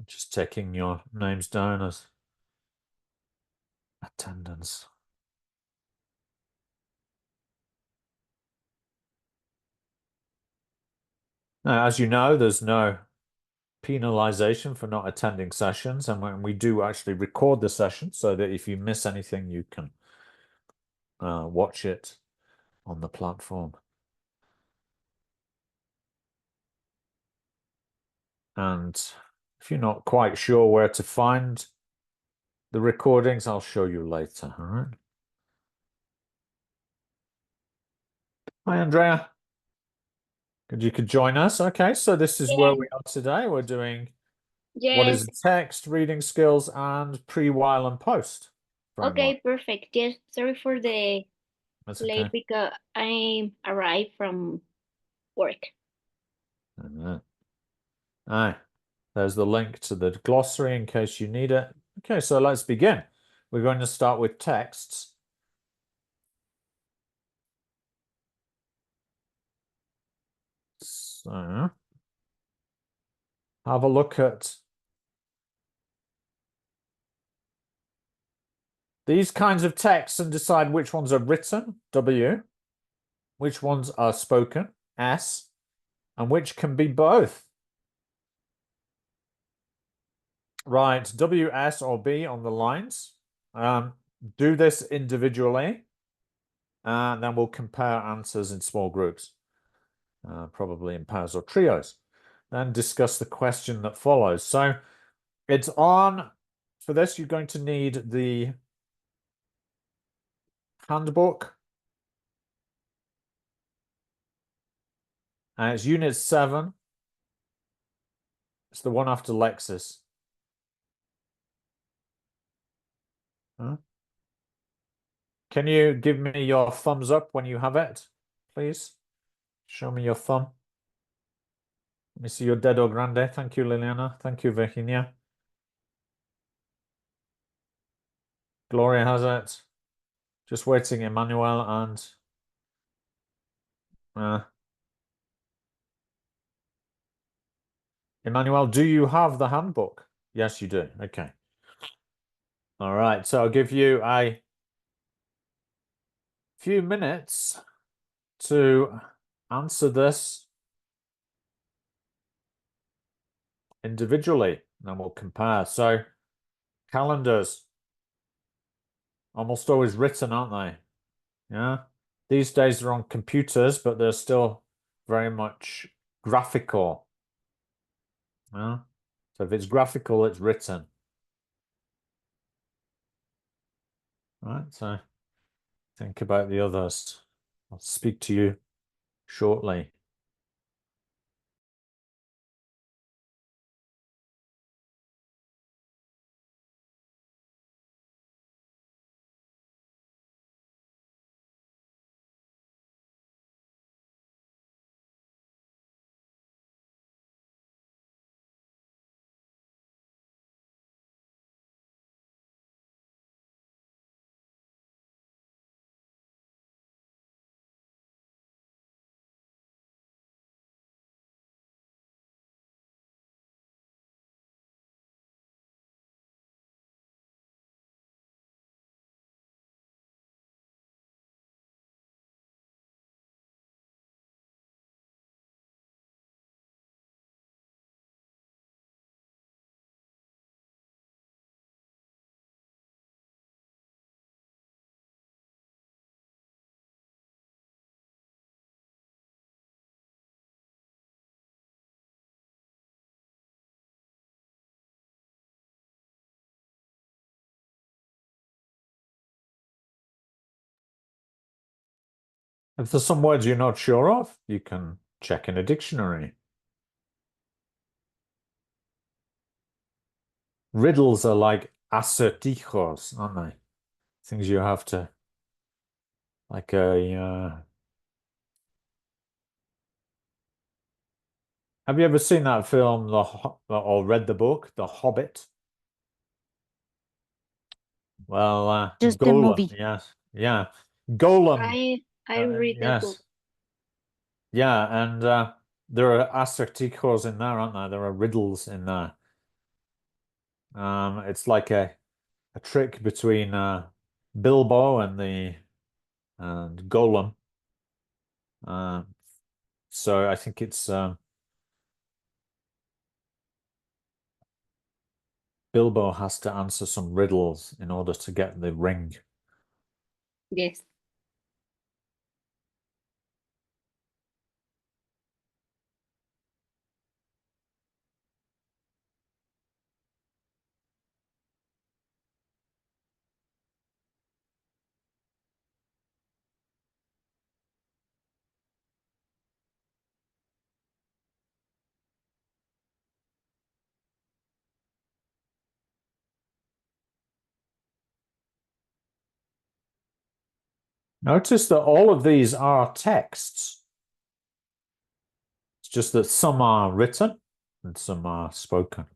just taking your names down as attendance. Now, as you know, there's no penalization for not attending sessions, and when we do actually record the session so that if you miss anything, you can watch it on the platform. And if you're not quite sure where to find the recordings, I'll show you later. All right. Hi, Andrea. Good, you could join us. Okay, so this is where we are today. We're doing what is text, reading skills, and pre-while and post framework. Okay, perfect. Yes, sorry for the That's late okay. because I arrived from work. All right. There's the link to the glossary in case you need it. Okay, so let's begin. We're going to start with texts. So have a look at these kinds of texts and decide which ones are written, W, which ones are spoken, S, and which can be both. Write W, S, or B on the lines. Do this individually, and then we'll compare answers in small groups, probably in pairs or trios. Then discuss the question that follows. So it's on, for this, you're going to need the handbook. And it's Unit 7. It's the one after Lexis. Huh? Can you give me your thumbs up when you have it, please? Show me your thumb. Let me see your dedo grande. Thank you, Liliana. Thank you, Virginia. Gloria has it. Just waiting, Emmanuel and Emmanuel, do you have the handbook? Yes, you do. Okay. All right. So I'll give you a few minutes to answer this individually, and then we'll compare. So calendars, almost always written, aren't they? Yeah. These days they're on computers, but they're still very much graphical. Yeah. So if it's graphical, it's written. Right. So think about the others. I'll speak to you shortly. If there's some words you're not sure of, you can check in a dictionary. Riddles are like acertijos, aren't they? Things you have to, like a. Have you ever seen that film, or read the book, The Hobbit? Well, Just the Golem, movie. yes, yeah, Golem, I read that book. yes, yeah, and there are acertijos in there, aren't there? There are riddles in there. It's like a trick between Bilbo and Gollum. So I think it's Bilbo has to answer some riddles in order to get the ring. Yes. Notice that all of these are texts. It's just that some are written and some are spoken.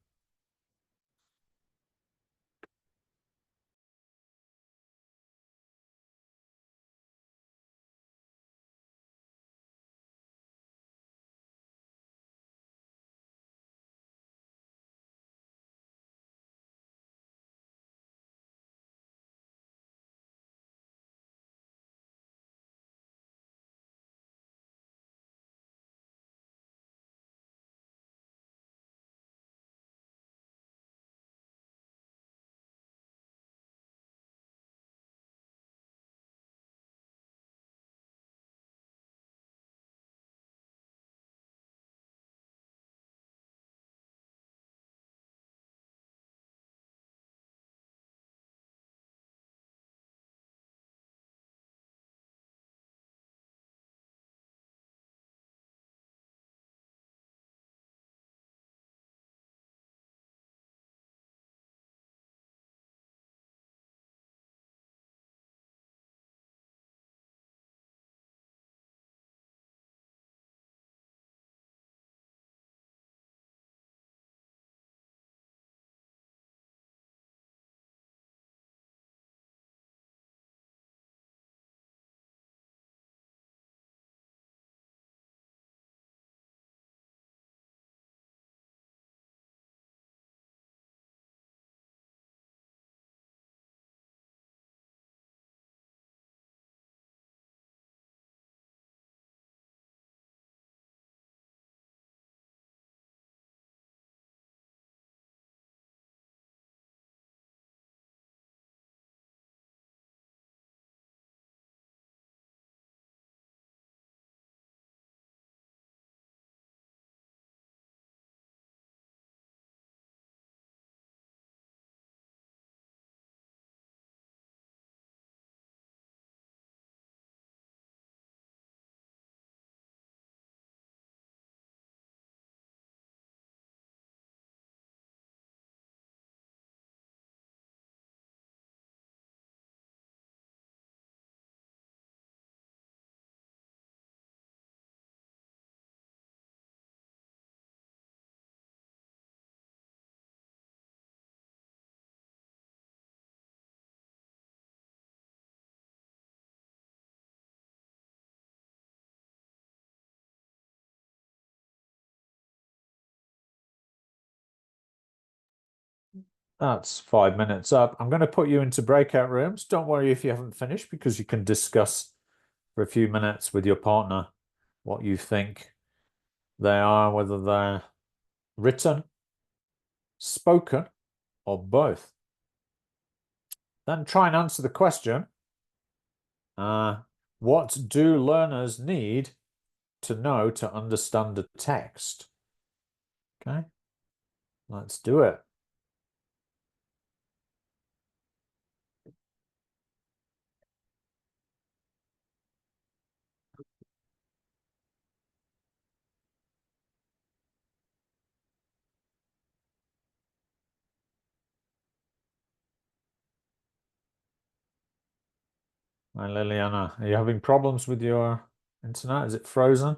That's 5 minutes up. I'm going to put you into breakout rooms. Don't worry if you haven't finished, because you can discuss for a few minutes with your partner what you think they are, whether they're written, spoken, or both. Then try and answer the question, what do learners need to know to understand a text? Okay, let's do it. Hi, Liliana. Are you having problems with your internet? Is it frozen?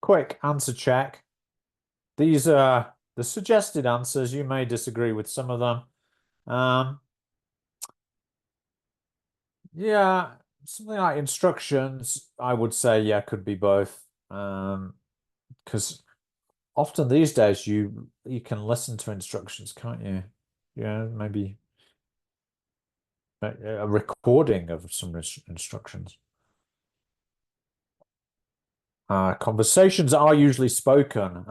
quick answer check. These are the suggested answers. You may disagree with some of them. Yeah, something like instructions, I would say, yeah, could be both. Because often these days you can listen to instructions, can't you? Yeah, maybe a recording of some instructions. Conversations are usually spoken.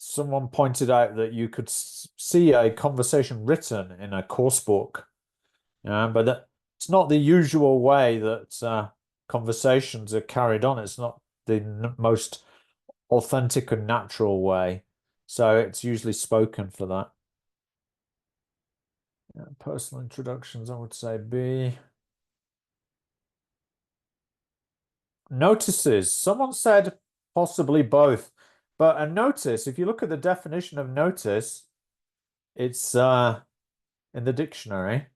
Someone pointed out that you could see a conversation written in a course book, but it's not the usual way that conversations are carried on. It's not the most authentic and natural way. So it's usually spoken for that. Yeah, personal introductions, I would say B. Notices. Someone said possibly both. But a notice, if you look at the definition of notice, it's in the dictionary.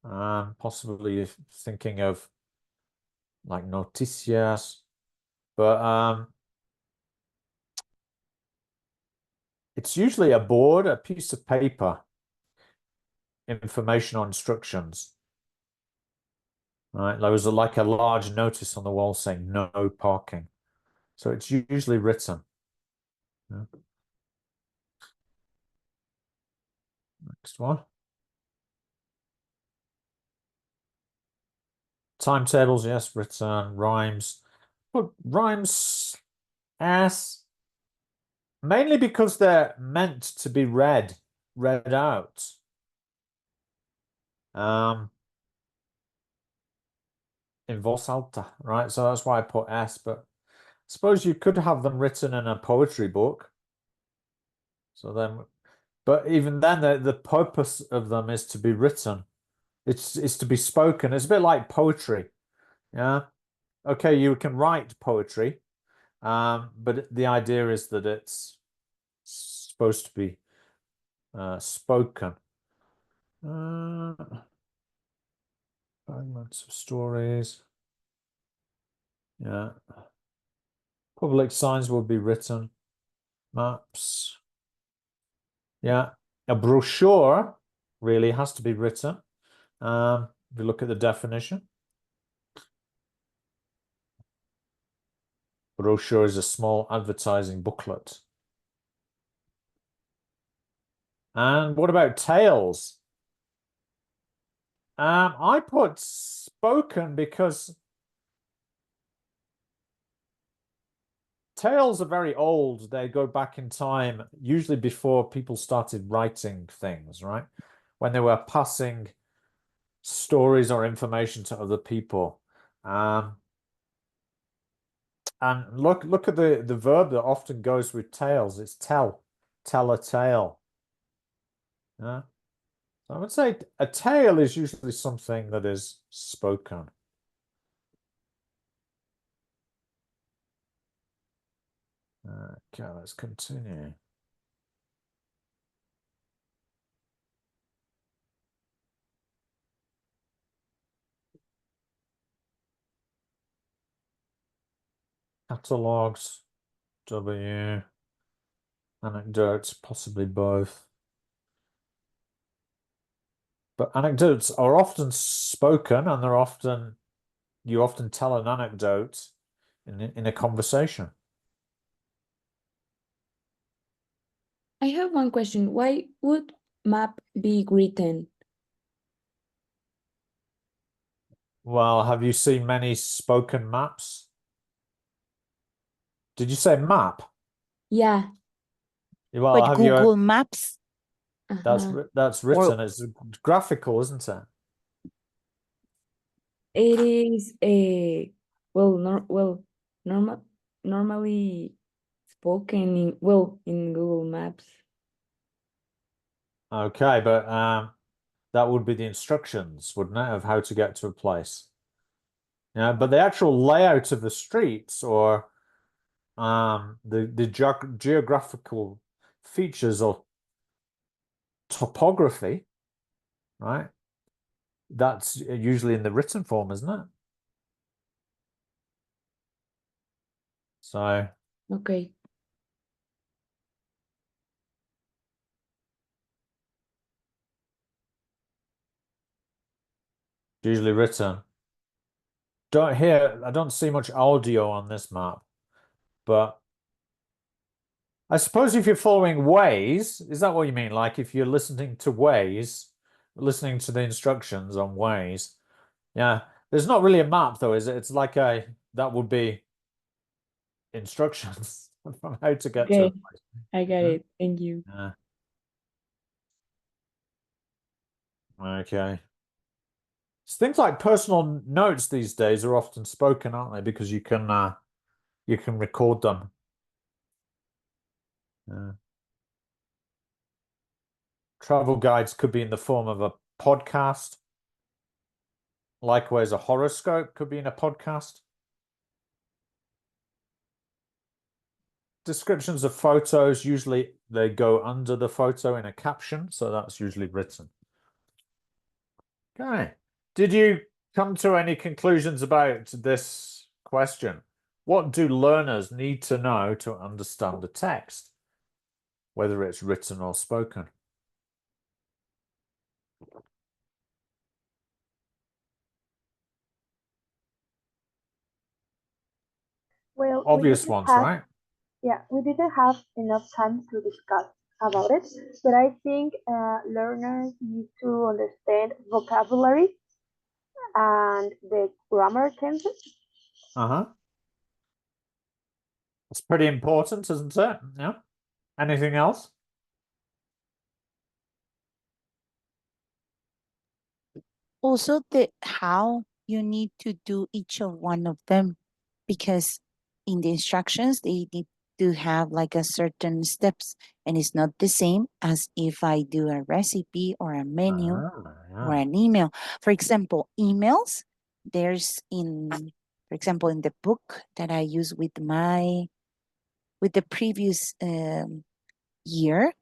Possibly thinking of like noticias, but it's usually a board, a piece of paper, information or instructions. Right, there was like a large notice on the wall saying no parking. So it's usually written. Yeah. Next one. Timetables, yes, written. Rhymes. But rhymes, yes. Mainly because they're meant to be read out. In voz alta, right? So that's why I put S, but I suppose you could have them written in a poetry book. So then, but even then, the purpose of them is to be written. It's to be spoken. It's a bit like poetry. Yeah. Okay, you can write poetry, but the idea is that it's supposed to be spoken. Fragments of stories. Yeah. Public signs will be written. Maps. Yeah. A brochure really has to be written. If you look at the definition. Brochure is a small advertising booklet. And what about tales? I put spoken because tales are very old. They go back in time, usually before people started writing things, right? When they were passing stories or information to other people. And look at the verb that often goes with tales. It's tell a tale. Yeah. So I would say a tale is usually something that is spoken. Okay, let's continue. Catalogs, W. Anecdotes, possibly both. But anecdotes are often spoken, and you often tell an anecdote in a conversation. I have one question. Why would map be written? Well, have you seen many spoken maps? Did you say map? Yeah. Well, But have you? Google Maps, That's written. It's graphical, isn't it? It is a normally spoken in Google Maps. Okay, but that would be the instructions, wouldn't it, of how to get to a place? Yeah, but the actual layout of the streets or the geographical features or topography, right? That's usually in the written form, isn't it? So Okay. usually written. I don't see much audio on this map, but I suppose if you're following Waze, is that what you mean? Like if you're listening to Waze, listening to the instructions on Waze, yeah. There's not really a map though, is it? It's like that would be instructions on how to get to a Okay, place. I got Yeah. it. Thank you. Yeah. Okay. Things like personal notes these days are often spoken, aren't they? Because you can record them. Yeah. Travel guides could be in the form of a podcast. Likewise, a horoscope could be in a podcast. Descriptions of photos, usually they go under the photo in a caption, so that's usually written. Okay. Did you come to any conclusions about this question? What do learners need to know to understand the text, whether it's written or spoken? Well, Obvious ones, right? Yeah, we didn't have enough time to discuss about it, but I think learners need to understand vocabulary and the grammar tenses. Uh-huh. It's pretty important, isn't it? Yeah. Anything else? Also, the how you need to do each of one of them, because in the instructions they need to have like a certain steps, and it's not the same as if I do a recipe or a menu or Yeah. an email. For example, emails, there's for example, in the book that I use with the previous year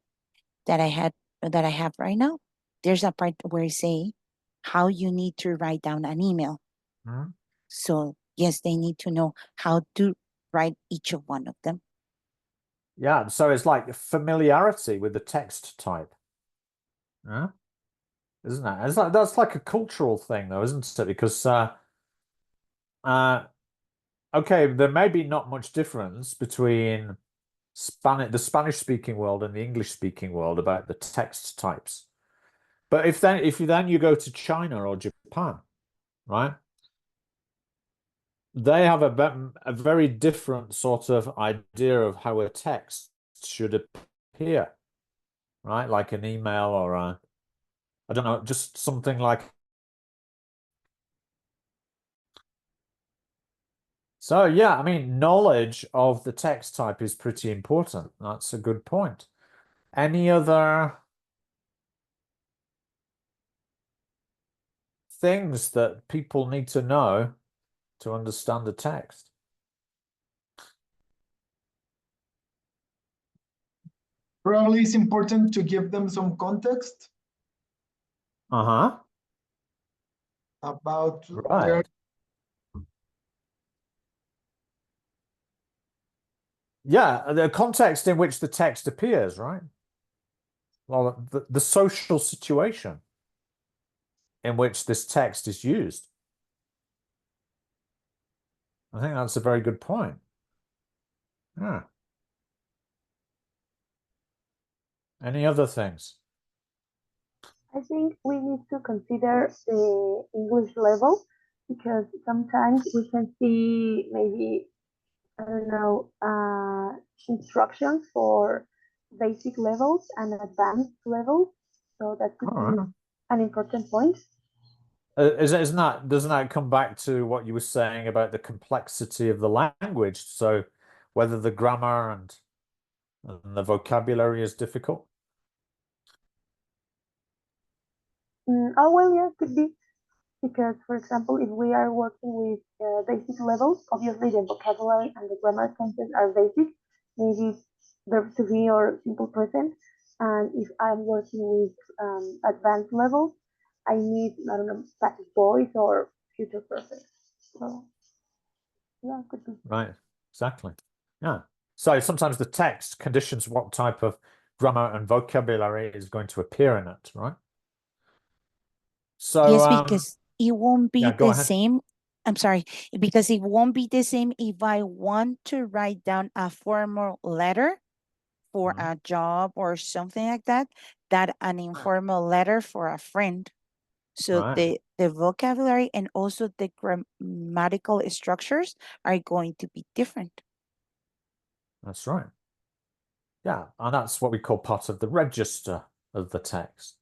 that I have right now, there's a part where I say how you need to write down an email. Mhm. So yes, they need to know how to write each of one of them. Yeah, so it's like familiarity with the text type. Yeah. Isn't that? It's like that's like a cultural thing though, isn't it? Because okay, there may be not much difference between the Spanish speaking world and the English speaking world about the text types. But if you go to China or Japan, right? They have a very different sort of idea of how a text should appear, right? Like an email or I don't know, just something like. So yeah, I mean, knowledge of the text type is pretty important. That's a good point. Any other things that people need to know to understand the text? Probably it's important to give them some context Uh-huh. about Right. Yeah, the context in which the text appears, right? Well, the social situation in which this text is used. I think that's a very good point. Yeah. Any other things? I think we need to consider the English level because sometimes we can see maybe, I don't know, instructions for basic levels and advanced levels. So that could All right. be an important point. Doesn't that come back to what you were saying about the complexity of the language? So whether the grammar and the vocabulary is difficult? Oh, well, yeah, could be. Because, for example, if we are working with basic levels, obviously the vocabulary and the grammar tenses are basic, maybe verb to be or simple present. And if I'm working with advanced levels, I need, I don't know, passive voice or future perfect. So, yeah, could be. Right, exactly. Yeah. So sometimes the text conditions what type of grammar and vocabulary is going to appear in it, right? So Yes, because it won't be yeah, go the ahead. same. I'm sorry, because it won't be the same if I want to write down a formal letter for Mhm. a job or something like that, that an informal letter for a friend. So Right. the vocabulary and also the grammatical structures are going to be different. That's right. Yeah, and that's what we call part of the register of the text.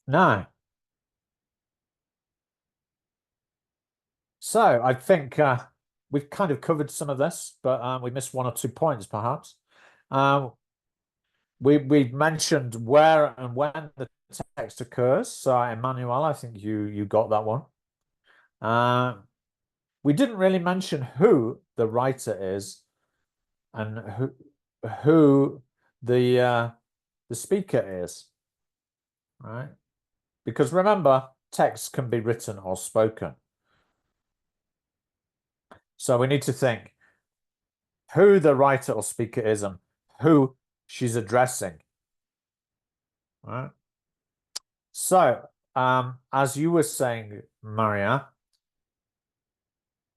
Now, so I think we've kind of covered some of this, but we missed one or two points perhaps. We've mentioned where and when the text occurs. So Emmanuel, I think you got that one. We didn't really mention who the writer is and who the speaker is, right? Because remember, text can be written or spoken. So we need to think who the writer or speaker is and who she's addressing, right? So, as you were saying, Maria,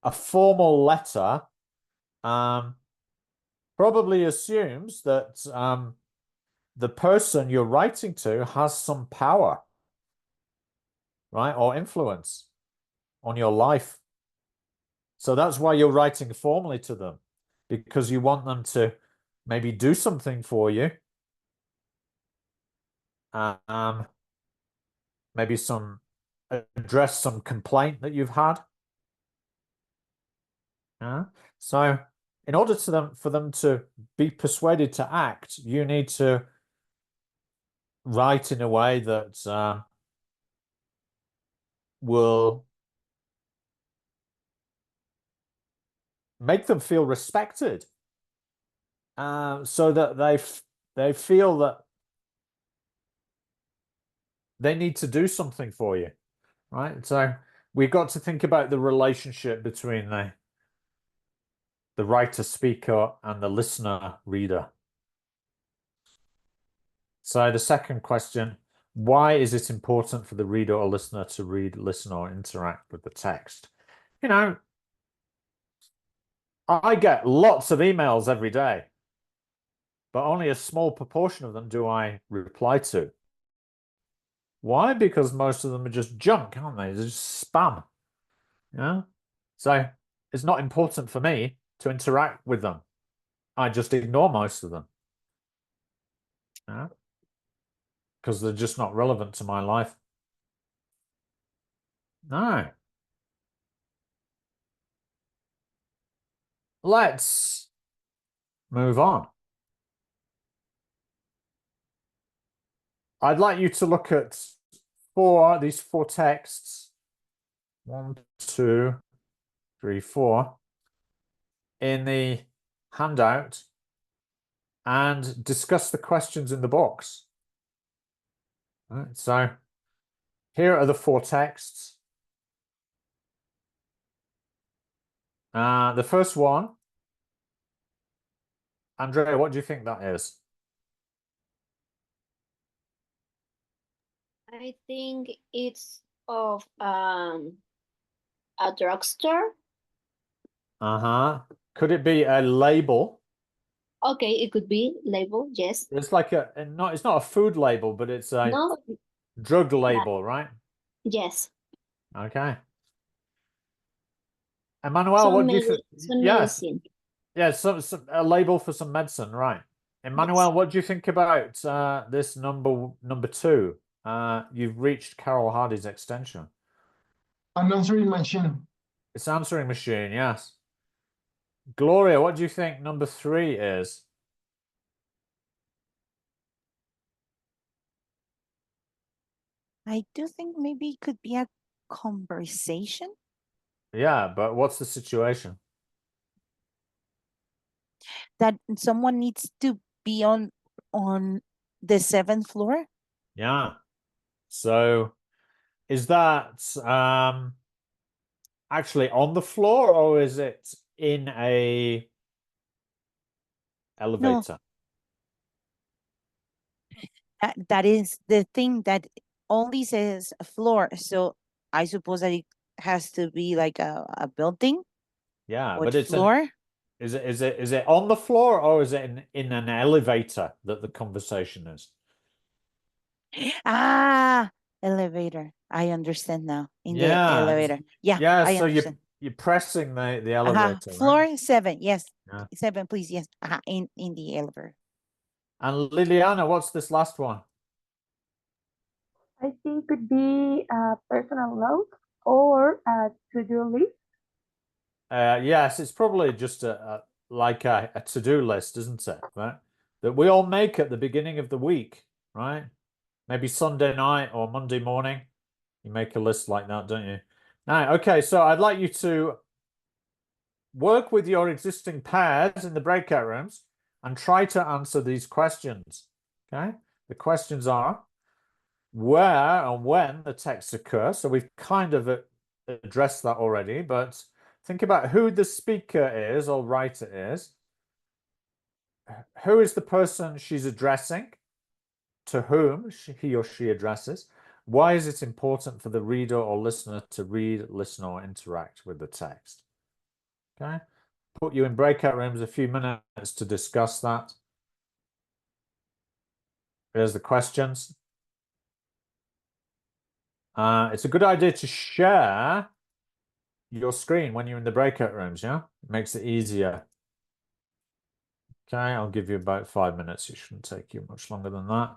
a formal letter probably assumes that the person you're writing to has some power, right, or influence on your life. So that's why you're writing formally to them, because you want them to maybe do something for you. Maybe address some complaint that you've had. Yeah. So in order for them to be persuaded to act, you need to write in a way that will make them feel respected, so that they feel that they need to do something for you, right? So we've got to think about the relationship between the writer speaker and the listener reader. So the second question, why is it important for the reader or listener to read, listen, or interact with the text? You know, I get lots of emails every day, but only a small proportion of them do I reply to. Why? Because most of them are just junk, aren't they? They're just spam. Yeah. So it's not important for me to interact with them. I just ignore most of them. Yeah. Because they're just not relevant to my life. No. Let's move on. I'd like you to look at these four texts. 1, 2, 3, 4 in the handout and discuss the questions in the box. All right, so here are the four texts. The first one, Andrea, what do you think that is? I think it's of a drugstore. Could it be a label? Okay, it could be label, yes. It's like it's not a food label, but it's a No, drug label, right? yes. Okay. Emmanuel, Some what do you think? some Yes. medicine. Yeah, a label for some medicine, right? Emmanuel, what do you think about this number 2? You've reached Carol Hardy's extension. An answering machine. It's answering machine, yes. Gloria, what do you think number 3 is? I do think maybe it could be a conversation. Yeah, but what's the situation? That someone needs to be on the 7th floor. Yeah. So is that actually on the floor, or is it in a elevator. That is the thing that only says floor. So I suppose that it has to be like a building Yeah, with but it's floor. is it on the floor or is it in an elevator that the conversation is? Ah, elevator. I understand now. In the Yeah, elevator. Yeah, yeah. I So understand. you're pressing the Uh-huh. elevator, right? Floor 7. Yes. Yeah. 7, please. Yes. In the elevator. And Liliana, what's this last one? I think could be a personal note or a to-do list. Yes, it's probably just like a to-do list, isn't it? Right? That we all make at the beginning of the week, right? Maybe Sunday night or Monday morning. You make a list like that, don't you? Now, okay, so I'd like you to work with your existing pairs in the breakout rooms and try to answer these questions. Okay? The questions are where and when the texts occur. So we've kind of addressed that already, but think about who the speaker is or writer is. Who is the person she's addressing? To whom he or she addresses? Why is it important for the reader or listener to read, listen, or interact with the text? Okay, put you in breakout rooms a few minutes to discuss that. Here's the questions. It's a good idea to share your screen when you're in the breakout rooms, yeah? It makes it easier. Okay, I'll give you about 5 minutes. It shouldn't take you much longer than that.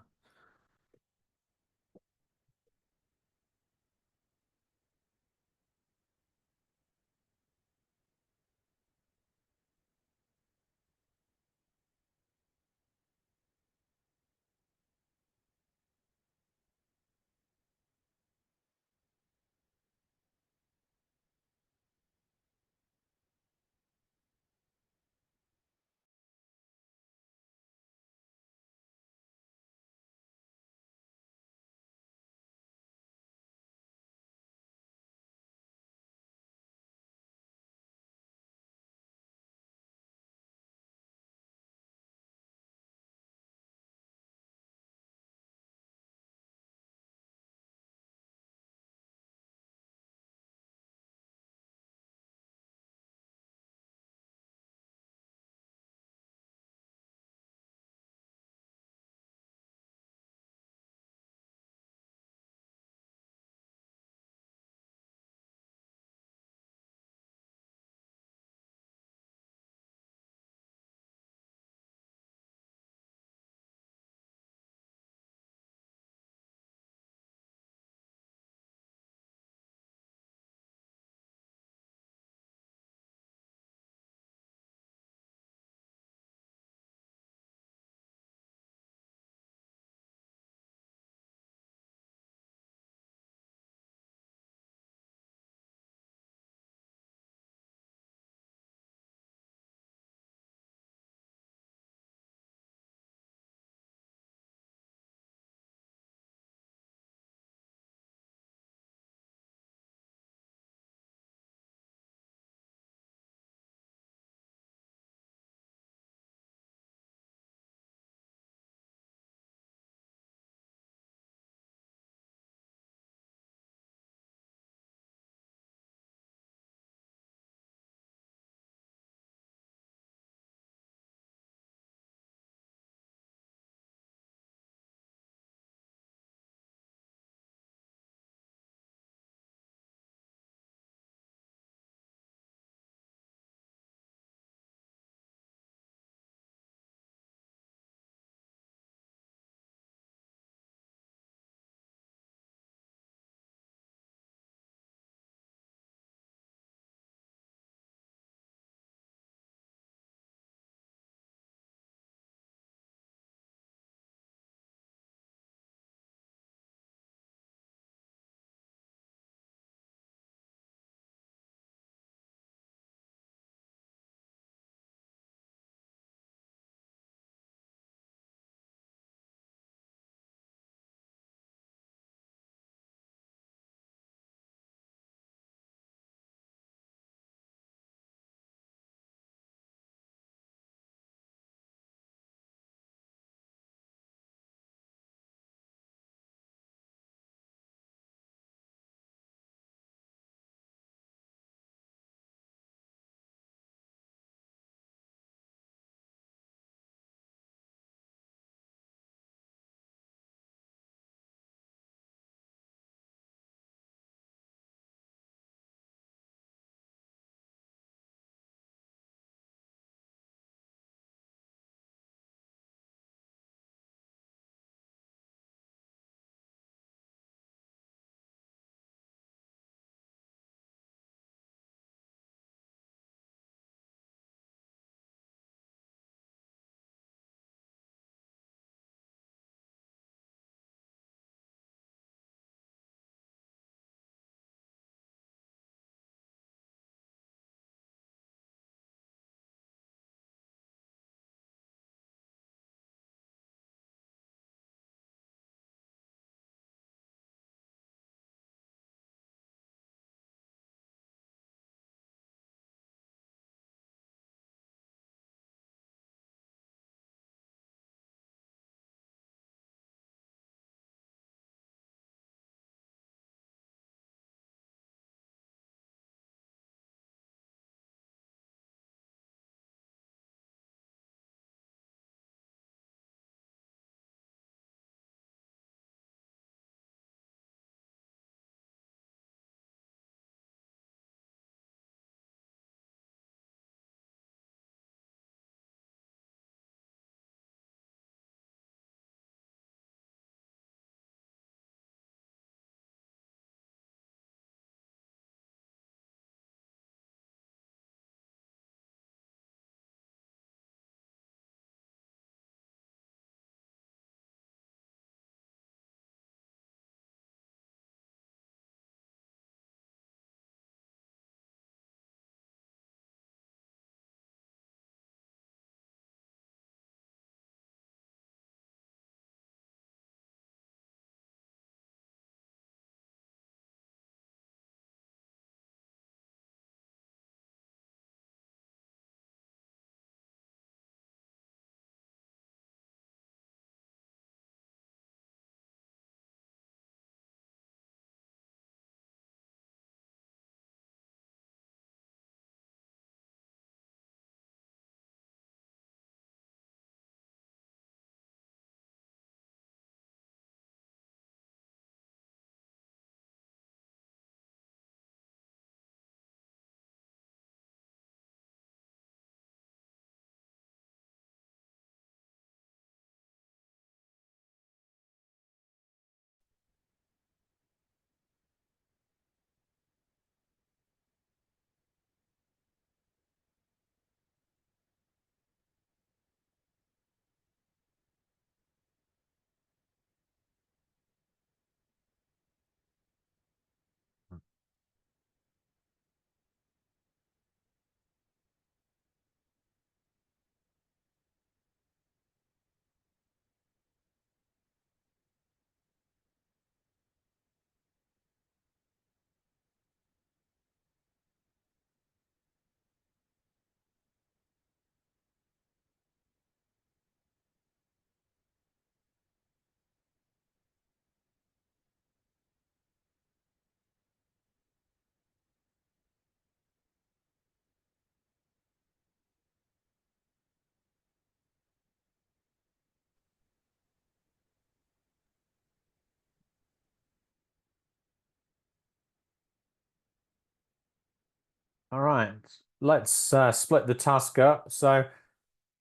All right, let's split the task up. So,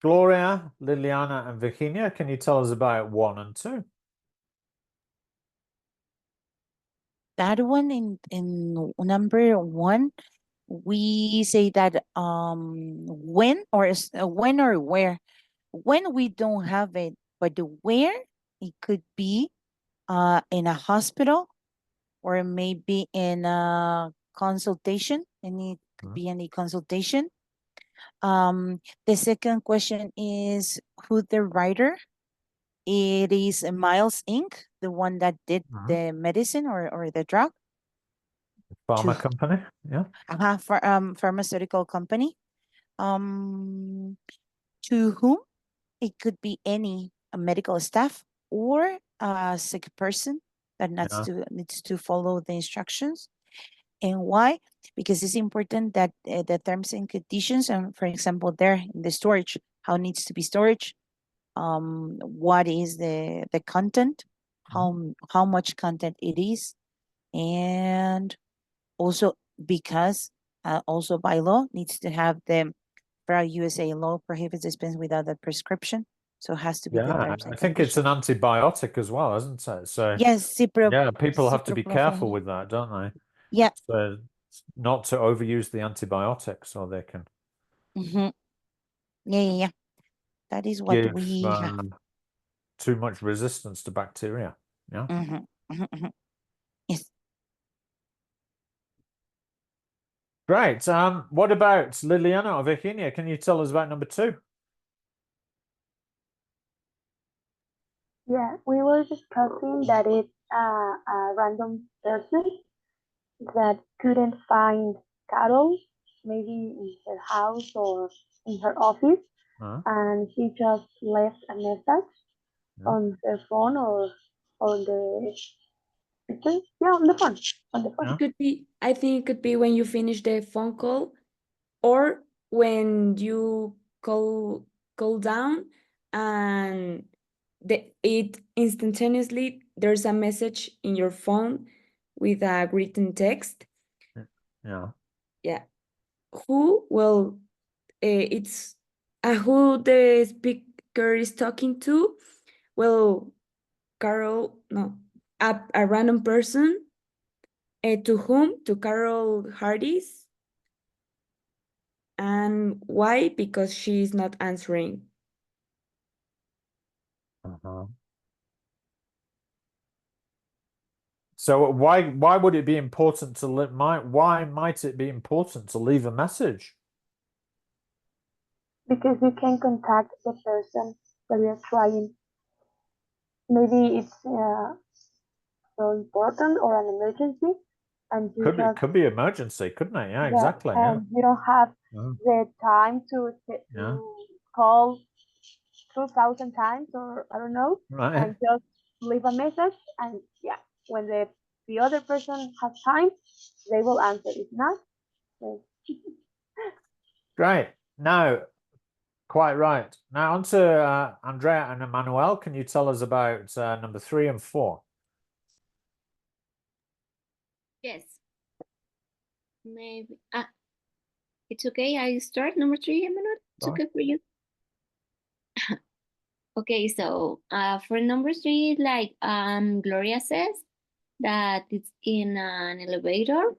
Gloria, Liliana, and Virginia, can you tell us about 1 and 2? That one in number 1, we say that when or when or where. When we don't have it, but the where, it could be in a hospital or maybe in a consultation. Any could be any consultation. The second question is who the writer. It is Miles Inc., the one that did the medicine or the drug. Pharma To- company, yeah. Pharmaceutical company. To whom? It could be any medical staff or a sick person that needs to follow the instructions. And why? Because it's important that the terms and conditions, and for example, there in the storage, how needs to be storage, what is the content, how much content it is, and also because also by law needs to have the USA law prohibits dispense without a prescription, so it has to be the Yeah, terms and I think it's an conditions. antibiotic as well, isn't it? So Yes, yeah, people have to be careful ciprofloxacin. with that, don't they? Yeah. So not to overuse the antibiotics, or they can Mm-hmm. Yeah. That is what give we have. too much resistance to bacteria. Yeah. Yes. Great. What about Liliana or Virginia? Can you tell us about number 2? Yeah, we were discussing that it's a random person that couldn't find Carol, maybe in her house or in her office, and she just left a message on her phone or on the picture. Yeah, on the phone. On the phone. Yeah. It could be, I think it could be when you finish the phone call or when you call down and it instantaneously there's a message in your phone with a written text. Yeah. Yeah. Who will it's who the speaker is talking to? Well, Carol, no, a random person. To whom? To Carol Hardys. And why? Because she's not answering. So why would it be important to why might it be important to leave a message? Because you can contact the person that you're trying. Maybe it's so important or an emergency, and you Could be emergency, couldn't it? Yeah, yeah, exactly. and you don't have the time to call 2,000 times or I don't know, Right. and just leave a message, and yeah, when the other person has time, they will answer. If not, Great. Now, quite right. Now on to Andrea and Emmanuel. Can you tell us about number 3 and 4? Yes. Maybe. It's okay. I start number 3, Emmanuel. It's okay for you. Okay, so for number 3, like Gloria says that it's in an elevator.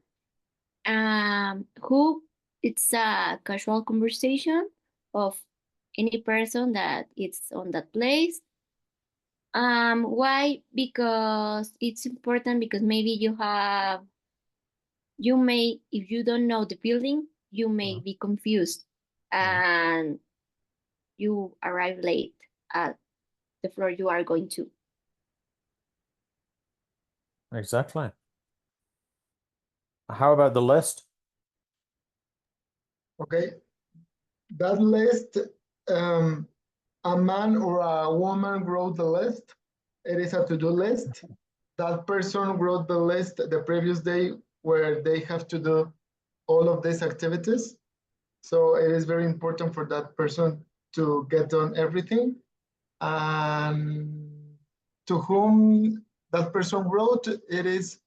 Who it's a casual conversation of any person that it's on that place. Why? Because it's important, because maybe you may, if you don't know the building, you may be confused and you arrive late at the floor you are going to. Exactly. How about the list? Okay, that list, a man or a woman wrote the list. It is a to-do list. That person wrote the list the previous day where they have to do all of these activities. So it is very important for that person to get done everything. And to whom that person wrote, it is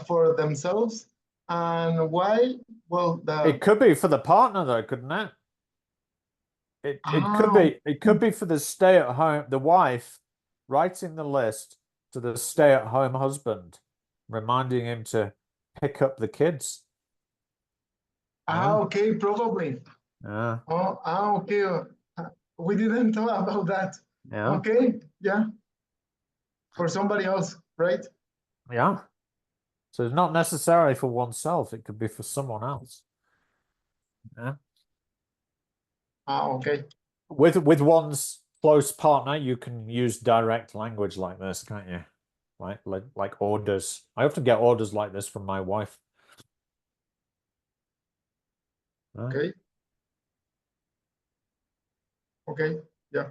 for themselves. And why? Well, It could be for the partner though, couldn't it? It could be for the stay-at-home, the wife writing the list to the stay-at-home husband, reminding him to pick up the kids. okay, probably. Yeah. Okay. We didn't talk about that. Yeah. Okay, yeah. For somebody else, right? Yeah. So it's not necessarily for oneself, it could be for someone else. Yeah. Okay. With one's close partner, you can use direct language like this, can't you? Like orders. I often get orders like this from my wife. Okay. Okay. Yeah.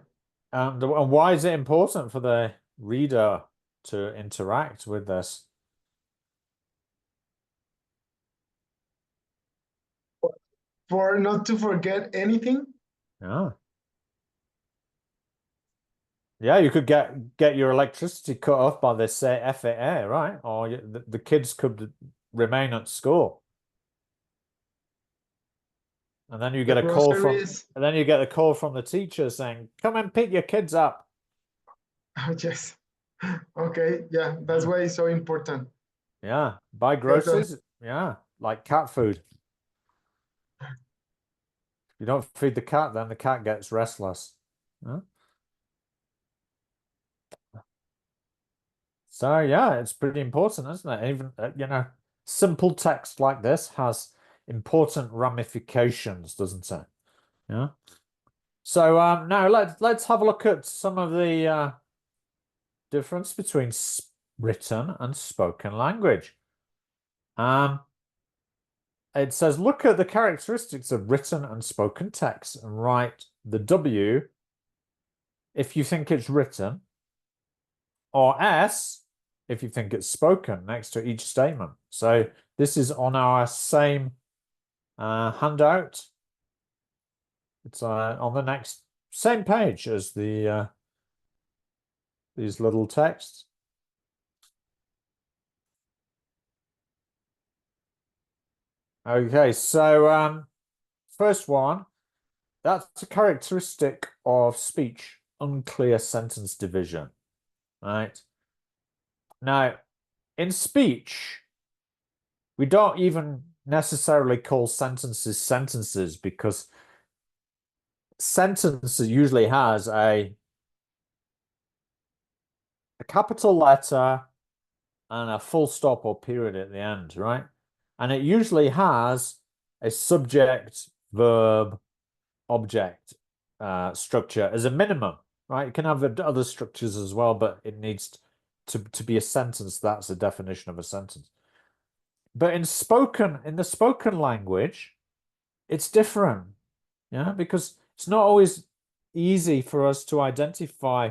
And why is it important for the reader to interact with this? For not to forget anything. Yeah. Yeah, you could get your electricity cut off by the say FAA, right? Or the kids could remain at school. And then you get a call from Groceries. and then you get a call from the teacher saying, "Come and pick your kids up." Oh, yes. Okay. Yeah. That's why it's so important. Yeah, buy groceries. Yeah, like cat food. You don't feed the cat, then the cat gets restless. Huh? So yeah, it's pretty important, isn't it? Even you know, simple text like this has important ramifications, doesn't it? Yeah. So now let's have a look at some of the difference between written and spoken language. It says look at the characteristics of written and spoken text and write the W if you think it's written, or S if you think it's spoken next to each statement. So this is on our same handout. It's on the next same page as the these little texts. Okay, so first one, that's a characteristic of speech, unclear sentence division, right? Now, in speech, we don't even necessarily call sentences sentences because sentence usually has a capital letter and a full stop or period at the end, right? And it usually has a subject, verb, object structure as a minimum, right? It can have other structures as well, but it needs to be a sentence. That's the definition of a sentence. But in the spoken language, it's different, yeah, because it's not always easy for us to identify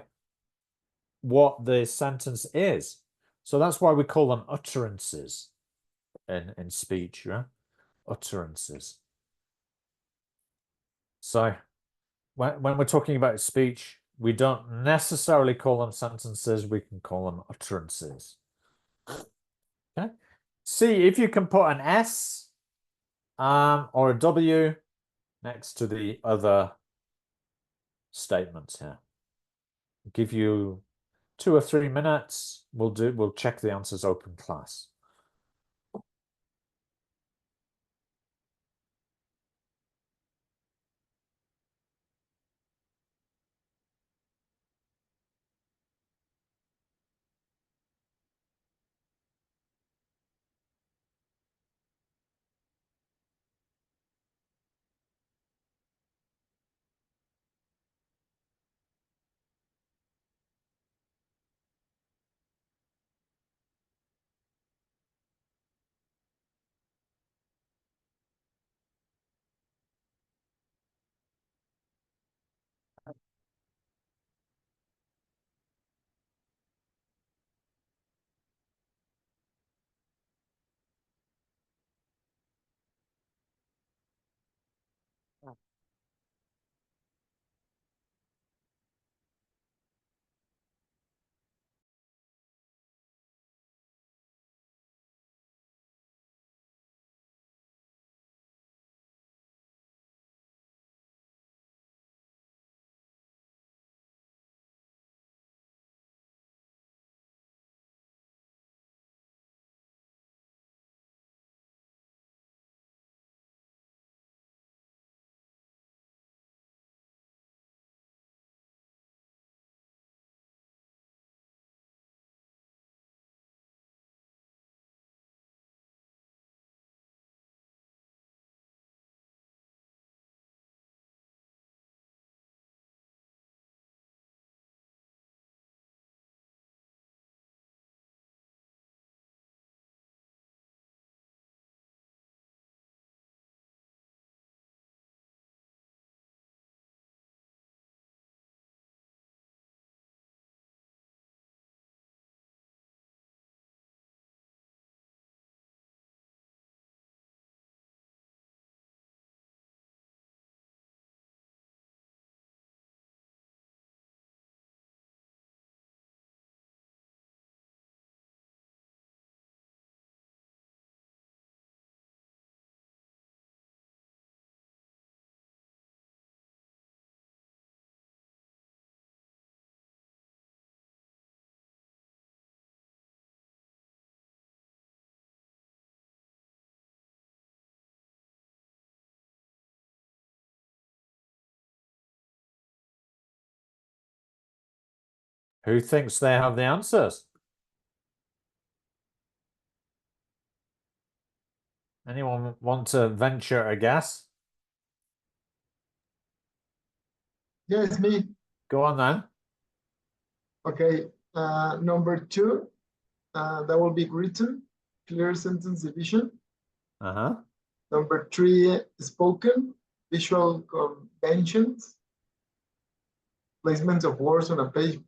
what the sentence is. So that's why we call them utterances in speech, yeah? Utterances. So when we're talking about speech, we don't necessarily call them sentences, we can call them utterances. Okay. See if you can put an S or a W next to the other statements here. I'll give you 2 or 3 minutes. We'll check the answers open class. Who thinks they have the answers? Anyone want to venture a guess? Yes, me. Go on then. Okay, number 2, that will be written, clear sentence division. Uh-huh. Number 3, spoken, visual conventions, placement of words on a page,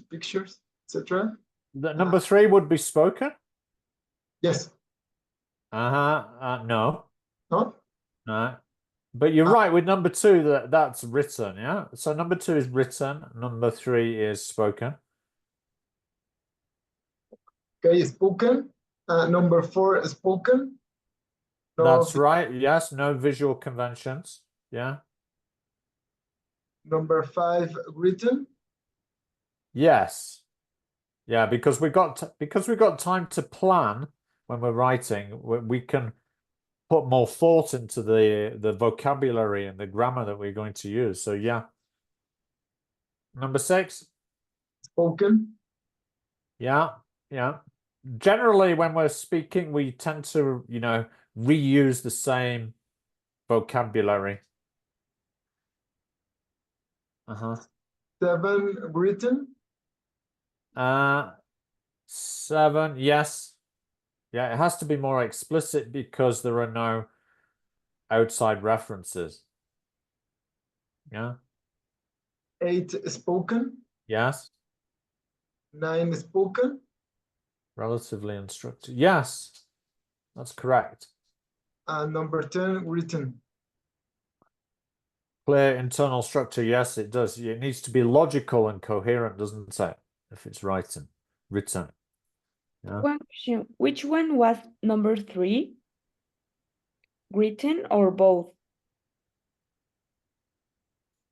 pictures, etc. The number 3 would be spoken? Yes. No. No? No. But you're right with number 2 that's written, yeah? So number 2 is written, number 3 is spoken. Okay, spoken. Number 4, spoken. No, That's right. Yes, no visual conventions. Yeah. Number 5, written. Yes. Yeah, because we got time to plan when we're writing, we can put more thought into the vocabulary and the grammar that we're going to use. So yeah. Number 6. Spoken. Yeah, yeah. Generally, when we're speaking, we tend to, reuse the same vocabulary. 7, written. 7, yes. Yeah, it has to be more explicit because there are no outside references. Yeah. 8, spoken. Yes. 9, spoken. Relatively instructive. Yes, that's correct. Number 10, written. Clear internal structure. Yes, it does. It needs to be logical and coherent, doesn't it? If it's written. Yeah. One question. Which one was number 3? Written or both?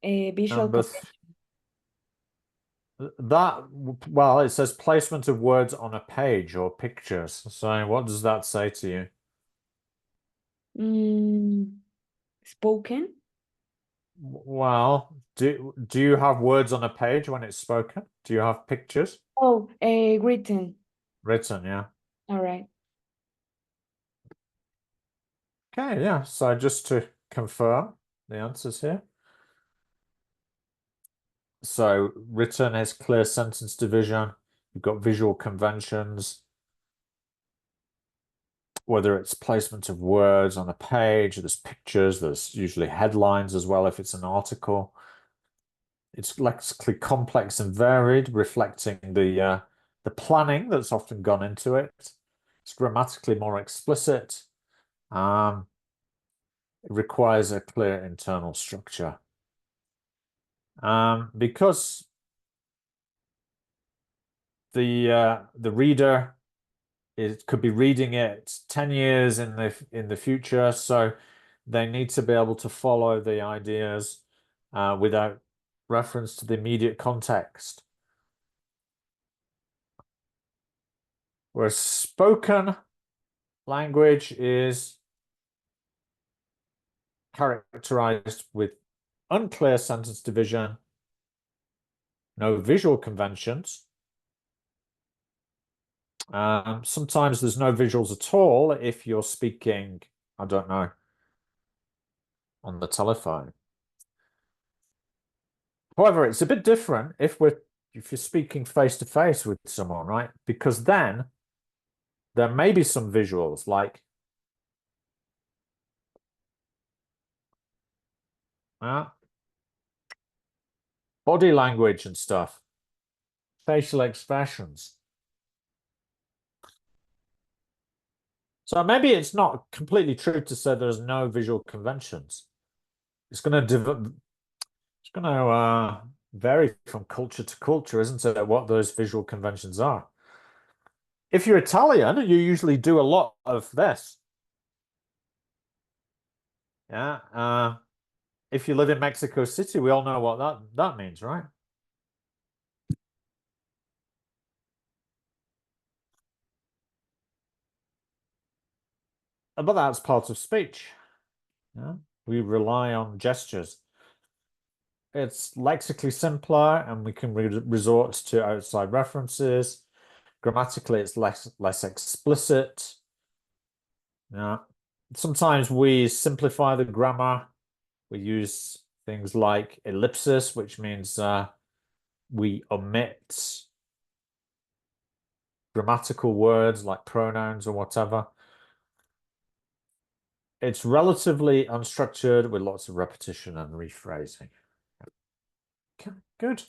Visual Number well, it says placement of words on a page or pictures. So what does that say to you? Spoken? Well, do you have words on a page when it's spoken? Do you have pictures? Oh, written. Written, yeah. All right. Okay, yeah. So just to confirm the answers here. So written is clear sentence division. You've got visual conventions. Whether it's placement of words on a page, there's pictures, there's usually headlines as well if it's an article. It's lexically complex and varied, reflecting the planning that's often gone into it. It's grammatically more explicit. It requires a clear internal structure. Because the reader could be reading it 10 years in the future, so they need to be able to follow the ideas without reference to the immediate context. Whereas spoken language is characterized with unclear sentence division, no visual conventions. Sometimes there's no visuals at all if you're speaking, I don't know, on the telephone. However, it's a bit different if you're speaking face to face with someone, right? Because then there may be some visuals like body language and stuff, facial expressions. So maybe it's not completely true to say there's no visual conventions. It's going to vary from culture to culture, isn't it, what those visual conventions are. If you're Italian, you usually do a lot of this. Yeah. If you live in Mexico City, we all know what that means, right? But that's part of speech. Yeah. We rely on gestures. it's lexically simpler and we can resort to outside references. Grammatically, it's less explicit. Yeah. Sometimes we simplify the grammar. We use things like ellipsis, which means we omit grammatical words like pronouns or whatever. It's relatively unstructured with lots of repetition and rephrasing. Okay, good.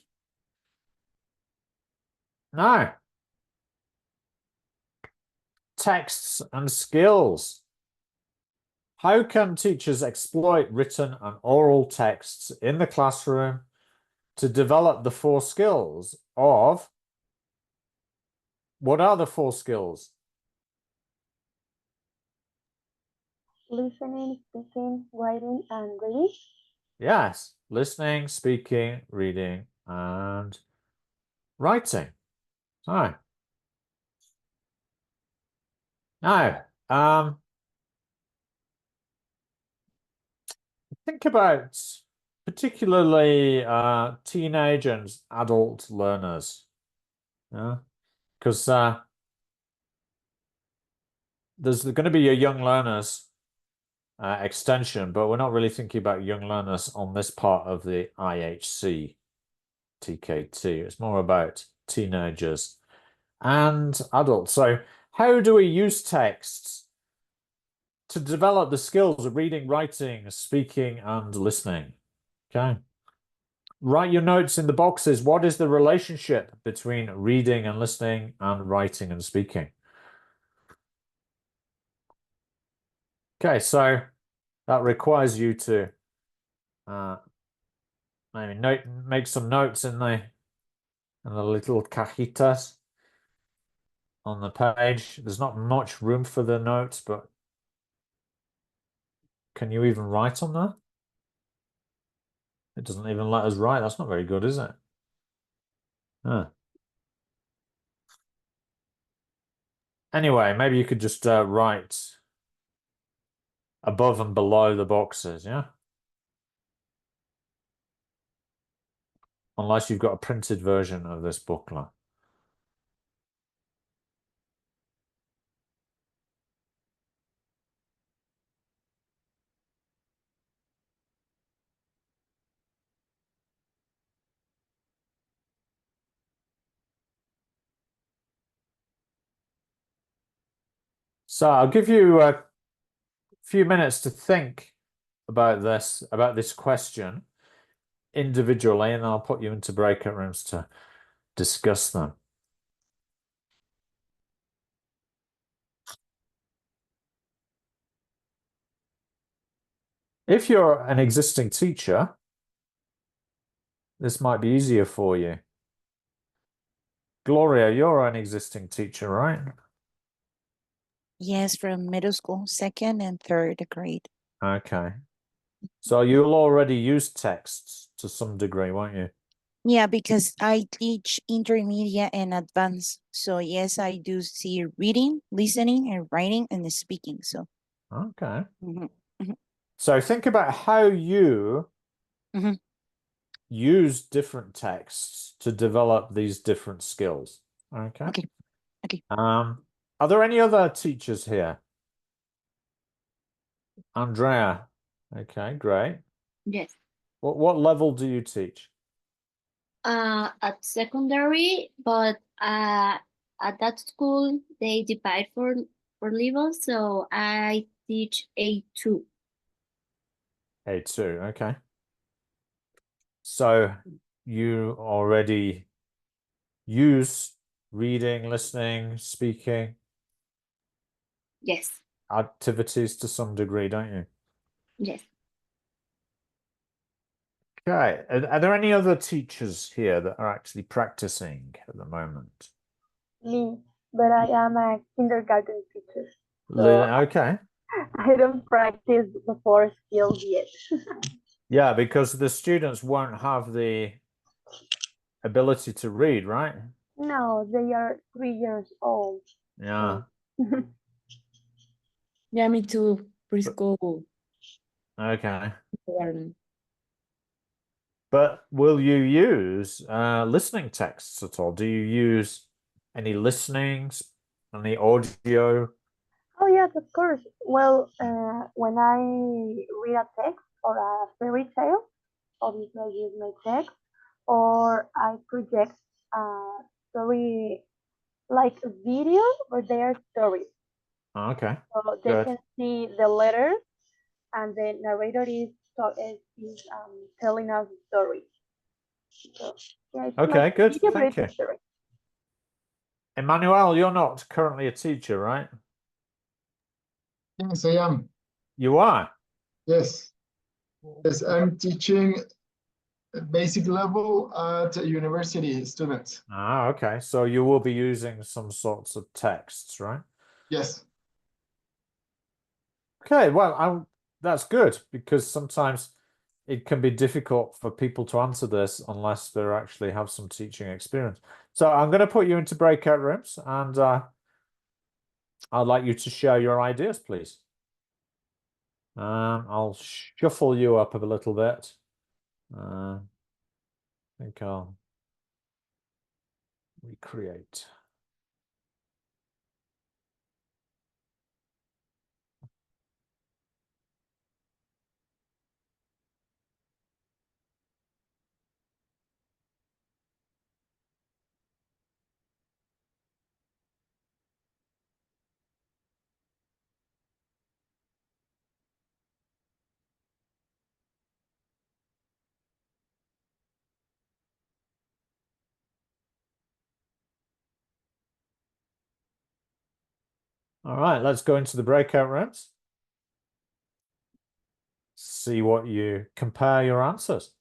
Now, texts and skills. How can teachers exploit written and oral texts in the classroom to develop the 4 skills of, what are the 4 skills? Listening, speaking, writing, and reading. Yes, listening, speaking, reading, and writing. So, now, think about particularly teenage and adult learners. Yeah, because there's going to be a young learners extension, but we're not really thinking about young learners on this part of the IHC TKT. It's more about teenagers and adults. So how do we use texts to develop the skills of reading, writing, speaking, and listening? Okay. Write your notes in the boxes. What is the relationship between reading and listening and writing and speaking? Okay, so that requires you to maybe make some notes in the little cajitas on the page. There's not much room for the notes, but can you even write on there? It doesn't even let us write. That's not very good, is it? Huh. Anyway, maybe you could just write above and below the boxes, yeah? Unless you've got a printed version of this booklet. So I'll give you a few minutes to think about this question individually, and I'll put you into breakout rooms to discuss them. If you're an existing teacher, this might be easier for you. Gloria, you're an existing teacher, right? Yes, from middle school, 2nd and 3rd grade. Okay. So you'll already use texts to some degree, won't you? Yeah, because I teach intermediate and advanced. So yes, I do see reading, listening, and writing and speaking. So Okay. mhm. So think about how you Mhm. use different texts to develop these different skills. Okay. Okay. Okay. Are there any other teachers here? Andrea. Okay, great. Yes. What level do you teach? At secondary, but at that school they divide for levels, so I teach A2. A2, okay. So you already use reading, listening, speaking Yes. activities to some degree, don't you? Yes. Okay. Are there any other teachers here that are actually practicing at the moment? Me, but I am a kindergarten teacher. Okay. I don't practice the 4 skills yet. Yeah, because the students won't have the ability to read, right? No, they are 3 years old. Yeah. Yeah, me too. Preschool. Okay. Kindergarten. But will you use listening texts at all? Do you use any listenings, any audio? Oh yes, of course. Well, when I read a text or a fairy tale, obviously I use my text, or I project a story like a video or their stories, Okay, so they good. can see the letters, and the narrator is telling us the story. So yeah, it's like Okay, good. video, but Thank it's a you. story. Emmanuel, you're not currently a teacher, right? Yes, I am. You are. Yes. Yes, I'm teaching basic level at university students. Ah, okay. So you will be using some sorts of texts, right? Yes. Okay, well, that's good because sometimes it can be difficult for people to answer this unless they actually have some teaching experience. So I'm going to put you into breakout rooms and I'd like you to share your ideas, please. I'll shuffle you up a little bit. I think I'll recreate. All right, let's go into the breakout rooms. See what you compare your answers.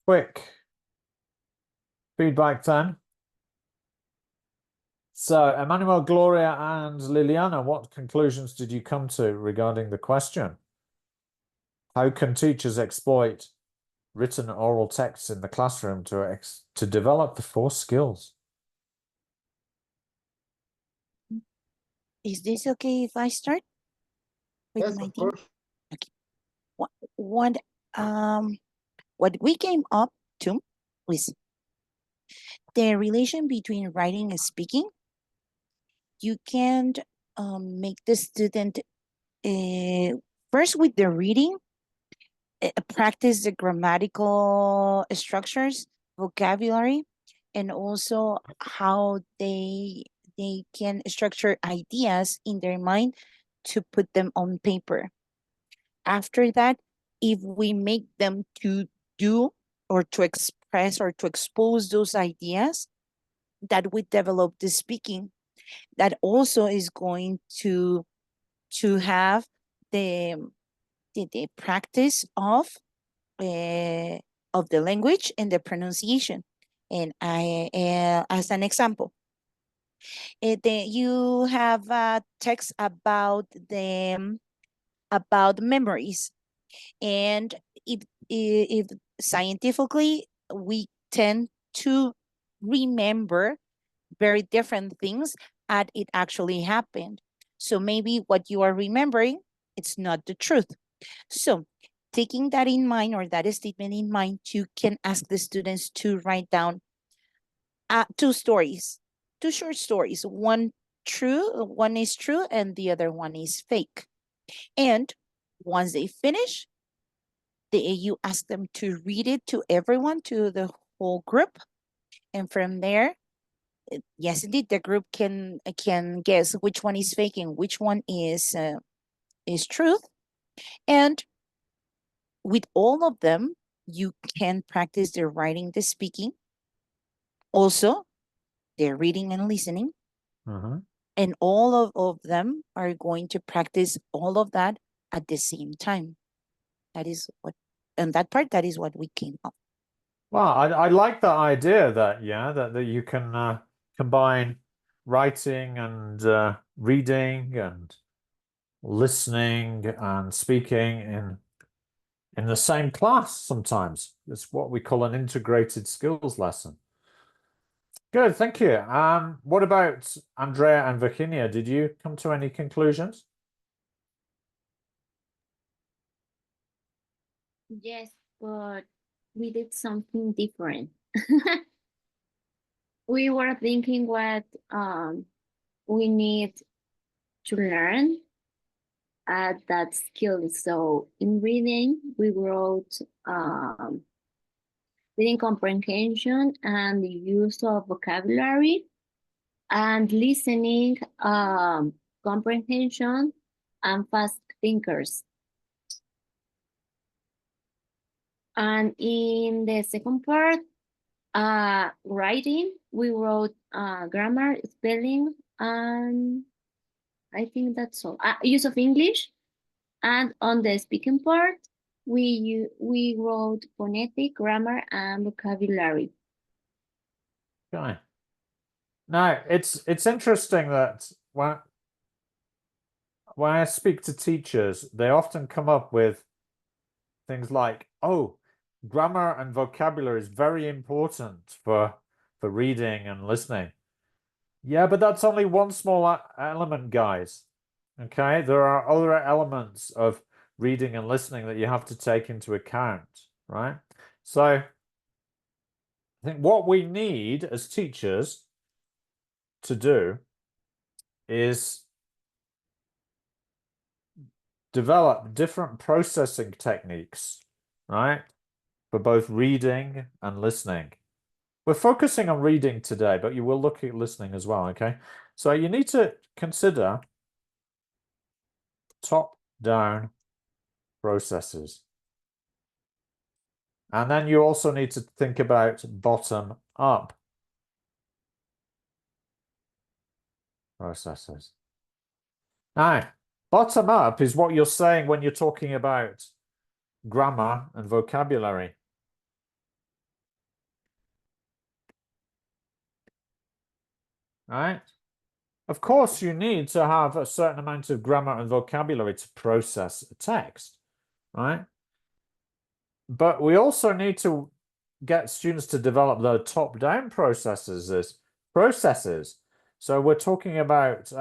quick feedback then. So, Emmanuel, Gloria, and Liliana, what conclusions did you come to regarding the question? How can teachers exploit written oral texts in the classroom to develop the 4 skills? Is this okay if I start with Yes, my of team? course. What we came up to was the relation between writing and speaking. You can make the student first with the reading, practice the grammatical structures, vocabulary, and also how they can structure ideas in their mind to put them on paper. After that, if we make them to do or to express or to expose those ideas, that we develop the speaking. That also is going to have the practice of the language and the pronunciation. And I, as an example, you have a text about memories, and if scientifically we tend to remember very different things as it actually happened. So maybe what you are remembering, it's not the truth. So taking that in mind, or that statement in mind, you can ask the students to write down 2 stories, 2 short stories. One is true and the other one is fake. And once they finish, you ask them to read it to everyone, to the whole group. And from there, yes, indeed, the group can guess which one is fake and which one is truth. And with all of them, you can practice their writing, the speaking, also their reading and listening. And all of them are going to practice all of that at the same time. That is what, and that part, that is what we came up. Well, I like that idea that, yeah, that you can combine writing and reading and listening and speaking in the same class sometimes. It's what we call an integrated skills lesson. Good, thank you. What about Andrea and Virginia? Did you come to any conclusions? Yes, but we did something different. We were thinking what we need to learn that skill. So in reading, we wrote reading comprehension and the use of vocabulary, and listening comprehension and fast thinkers. And in the second part, writing, we wrote grammar, spelling, and I think that's all. Use of English. And on the speaking part, we wrote phonetic, grammar, and vocabulary. Okay. Now, it's interesting that when I speak to teachers, they often come up with things like, oh, grammar and vocabulary is very important for reading and listening. Yeah, but that's only one small element, guys. Okay, there are other elements of reading and listening that you have to take into account, right? So I think what we need as teachers to do is develop different processing techniques, right? For both reading and listening. We're focusing on reading today, but you will look at listening as well, okay? So you need to consider top-down processes. And then you also need to think about bottom-up processes. Now, bottom-up is what you're saying when you're talking about grammar and vocabulary. right? Of course, you need to have a certain amount of grammar and vocabulary to process a text, right? But we also need to get students to develop the top-down processes. So we're talking about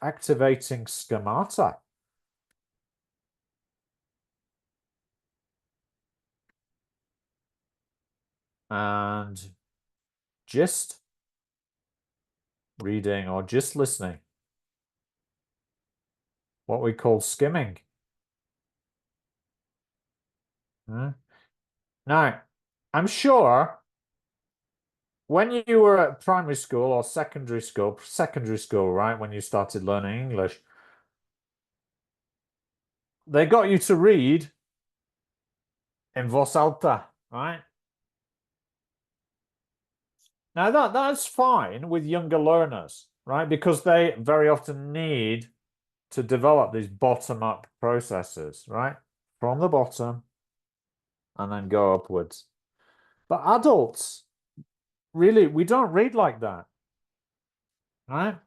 activating schemata. And gist reading or gist listening. What we call skimming. Now, I'm sure when you were at primary school or secondary school, right, when you started learning English, they got you to read in voz alta, right? Now that's fine with younger learners, right? Because they very often need to develop these bottom-up processes, right? From the bottom and then go upwards. But adults, really, we don't read like that, right?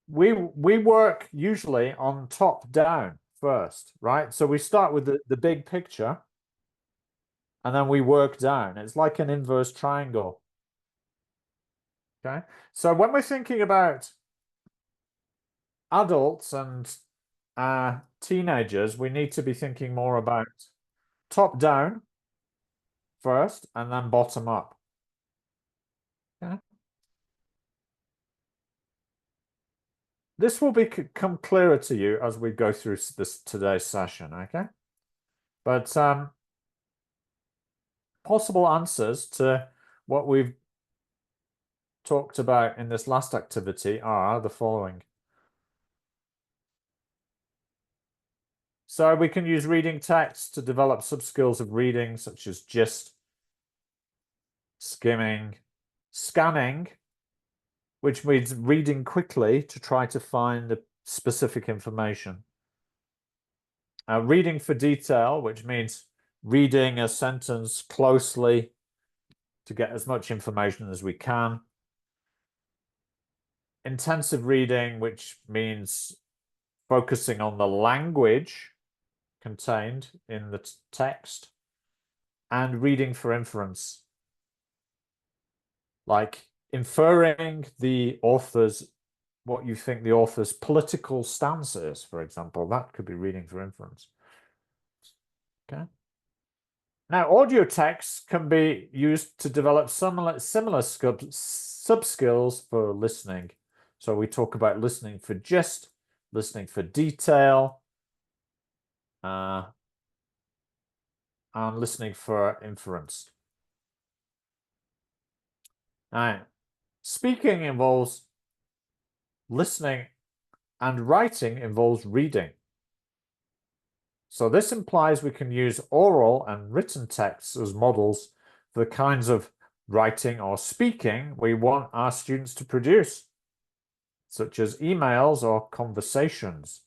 We work usually on top down first, right? So we start with the big picture and then we work down. It's like an inverse triangle. Okay, so when we're thinking about adults and teenagers, we need to be thinking more about top down first and then bottom up. Okay. This will become clearer to you as we go through today's session, okay? But possible answers to what we've talked about in this last activity are the following. So we can use reading text to develop sub-skills of reading, such as gist, skimming, scanning, which means reading quickly to try to find the specific information. Reading for detail, which means reading a sentence closely to get as much information as we can. Intensive reading, which means focusing on the language contained in the text. And reading for inference, like inferring the author's, what you think the author's political stance is, for example. That could be reading for inference. Okay. Now, audio text can be used to develop similar sub-skills for listening. So we talk about listening for gist, listening for detail, and listening for inference. Now, speaking involves listening and writing involves reading. So this implies we can use oral and written texts as models for the kinds of writing or speaking we want our students to produce, such as emails or conversations.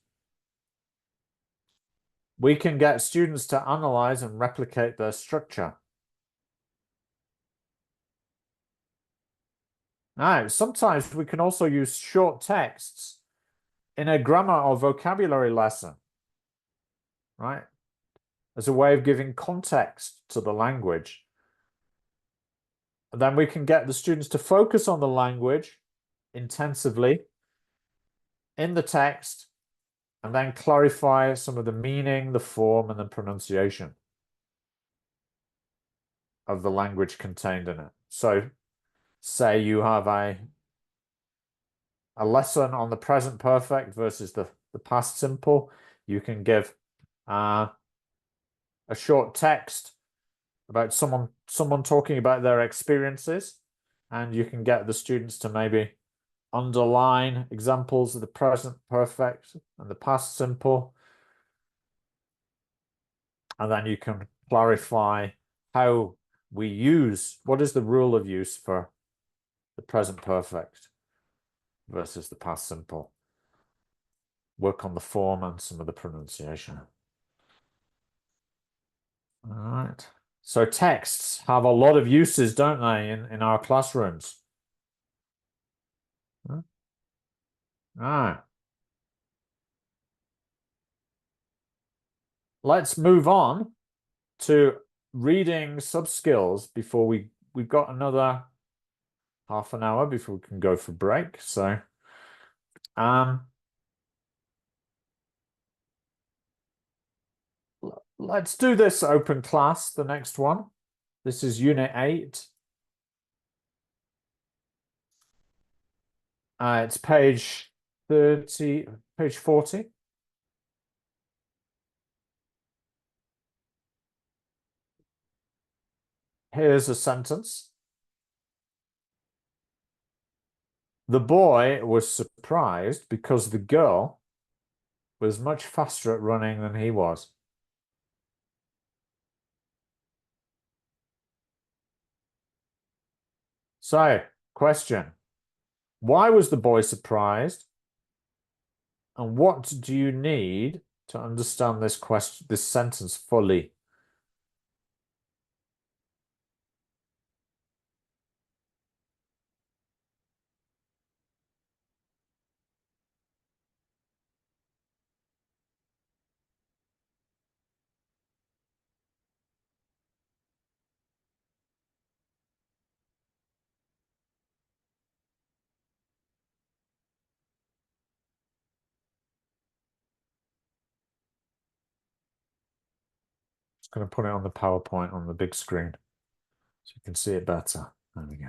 We can get students to analyze and replicate their structure. Now, sometimes we can also use short texts in a grammar or vocabulary lesson, right? As a way of giving context to the language. And then we can get the students to focus on the language intensively in the text and then clarify some of the meaning, the form, and the pronunciation of the language contained in it. So, say you have a lesson on the present perfect versus the past simple. You can give a short text about someone talking about their experiences, and you can get the students to maybe underline examples of the present perfect and the past simple, and then you can clarify how we use, what is the rule of use for the present perfect versus the past simple. Work on the form and some of the pronunciation. All right. So texts have a lot of uses, don't they, in our classrooms? right. Let's move on to reading sub-skills before we've got another half an hour before we can go for break. So, let's do this open class, the next one. This is Unit 8. It's page 40. Here's a sentence. The boy was surprised because the girl was much faster at running than he was. So, question. Why was the boy surprised? And what do you need to understand this question, this sentence fully? Just going to put it on the PowerPoint on the big screen so you can see it better. There we go.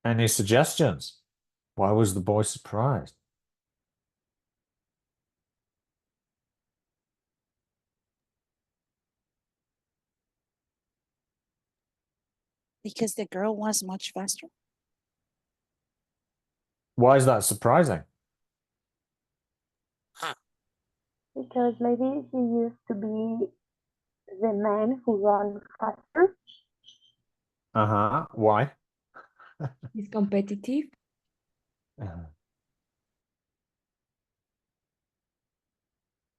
Any suggestions? Why was the boy surprised? Because the girl was much faster. Why is that surprising? Because maybe he used to be the man who run faster. Uh-huh. Why? It's competitive.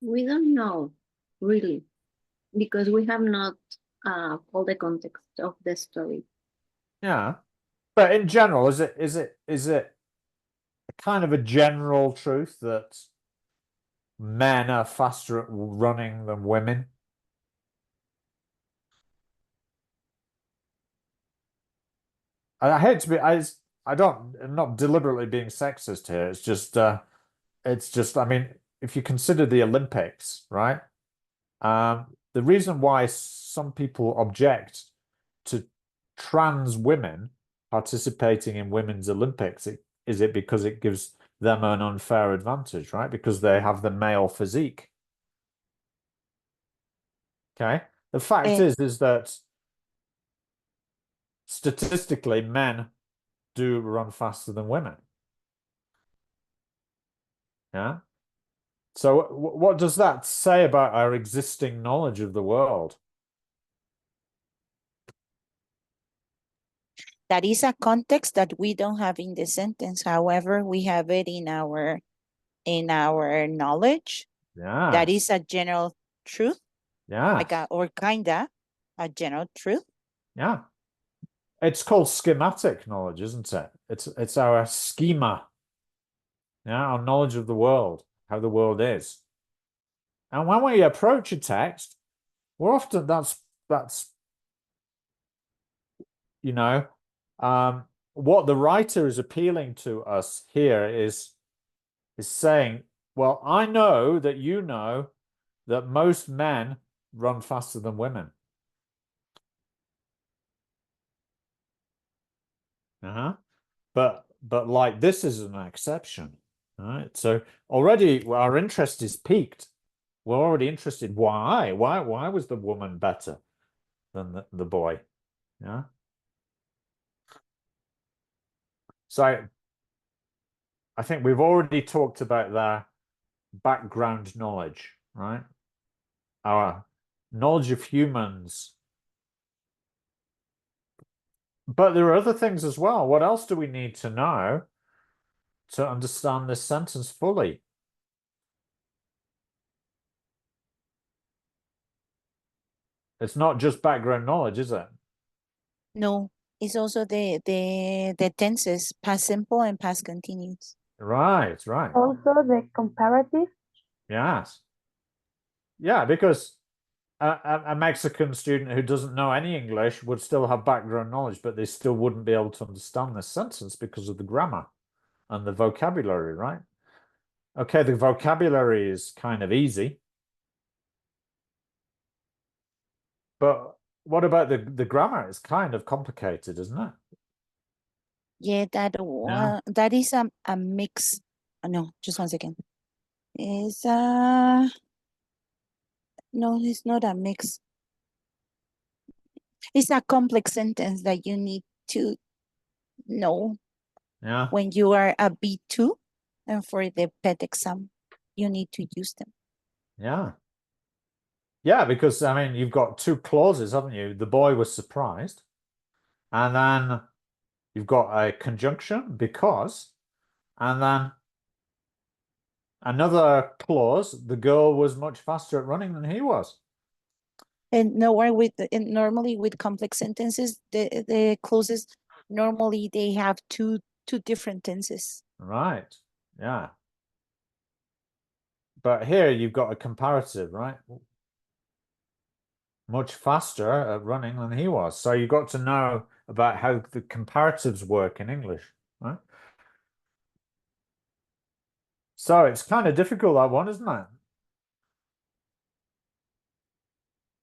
We don't know really because we have not all the context of the story. Yeah. But in general, is it kind of a general truth that men are faster at running than women? I hate to be, I'm not deliberately being sexist here. It's just, I mean, if you consider the Olympics, right? The reason why some people object to trans women participating in women's Olympics is it because it gives them an unfair advantage, right? Because they have the male physique. Okay. The fact is that statistically men do run faster than women. Yeah. So what does that say about our existing knowledge of the world? That is a context that we don't have in the sentence. However, we have it in our knowledge. Yeah. That is a general truth. Yeah. Like or kinda a general truth. Yeah. It's called schematic knowledge, isn't it? It's our schema. Yeah, our knowledge of the world, how the world is. And when we approach a text, we're often that's you know, what the writer is appealing to us here is saying, well, I know that you know that most men run faster than women. But like this is an exception. All right. So already our interest is piqued. We're already interested. Why was the woman better than the boy? Yeah. So I think we've already talked about their background knowledge, right? Our knowledge of humans But there are other things as well. What else do we need to know to understand this sentence fully? It's not just background knowledge, is it? No, it's also the tenses, past simple and past continuous. Right. Also the comparative. Yes. Yeah, because a Mexican student who doesn't know any English would still have background knowledge, but they still wouldn't be able to understand this sentence because of the grammar and the vocabulary, right? Okay, the vocabulary is kind of easy. But what about the grammar? It's kind of complicated, isn't it? Yeah, that is a mix. No, just one second. It's no, it's not a mix. It's a complex sentence that you need to know Yeah. when you are a B2 and for the PET exam, you need to use them. Yeah. Yeah, because I mean, you've got two clauses, haven't you? The boy was surprised. And then you've got a conjunction, because, and then another clause, the girl was much faster at running than he was. And normally with complex sentences, the clauses normally they have two different tenses. Right. Yeah. But here you've got a comparative, right? Much faster at running than he was. So you've got to know about how the comparatives work in English, right? So it's kind of difficult, that one, isn't it?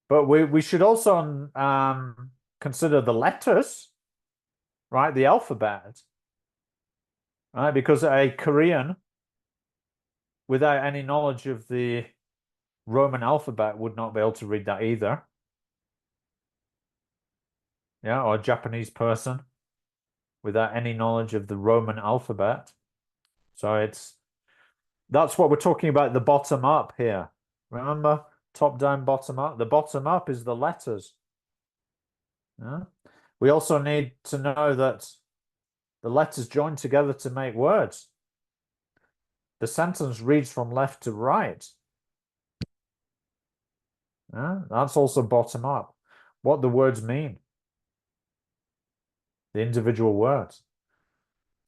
But we should also consider the letters, right? The alphabet, right? Because a Korean without any knowledge of the Roman alphabet would not be able to read that either. Yeah, or a Japanese person without any knowledge of the Roman alphabet. So that's what we're talking about, the bottom up here. Remember, top down, bottom up. The bottom up is the letters. Yeah. We also need to know that the letters join together to make words. The sentence reads from left to right. Yeah, that's also bottom up. What the words mean. The individual words.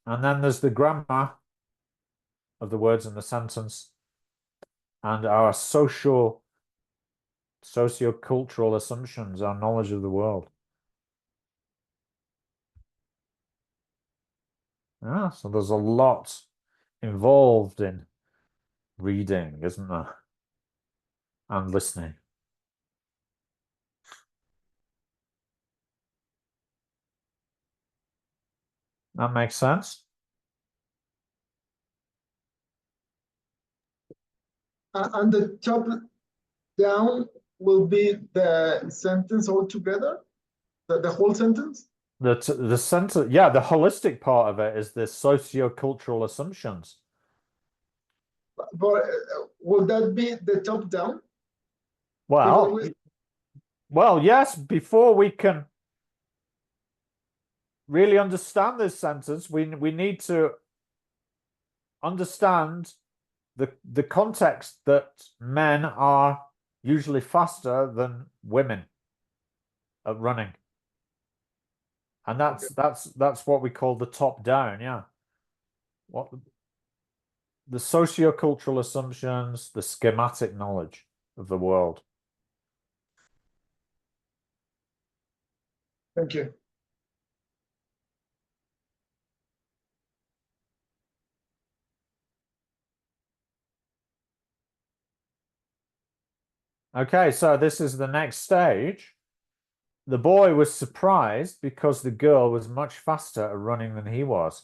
And then there's the grammar of the words in the sentence and our sociocultural assumptions, our knowledge of the world. Yeah, so there's a lot involved in reading, isn't there? And listening. That makes sense? And the top down will be the sentence altogether, the whole sentence. The sentence, yeah, the holistic part of it is the sociocultural assumptions. But will that be the top down? Well, well, yes, before we can really understand this sentence, we need to understand the context that men are usually faster than women at running. And that's what we call the top down, yeah. What the sociocultural assumptions, the schematic knowledge of the world. Thank you. Okay, so this is the next stage. The boy was surprised because the girl was much faster at running than he was.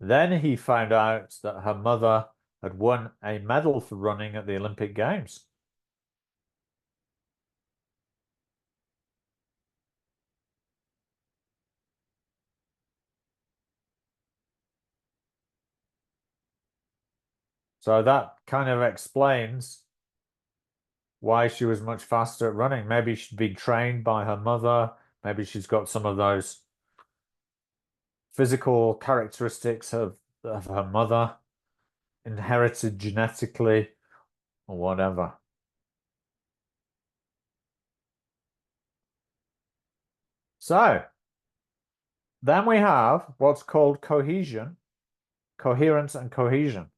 Then he found out that her mother had won a medal for running at the Olympic Games. So that kind of explains why she was much faster at running. Maybe she'd been trained by her mother. Maybe she's got some of those physical characteristics of her mother, inherited genetically, or whatever. So then we have what's called cohesion, coherence and cohesion.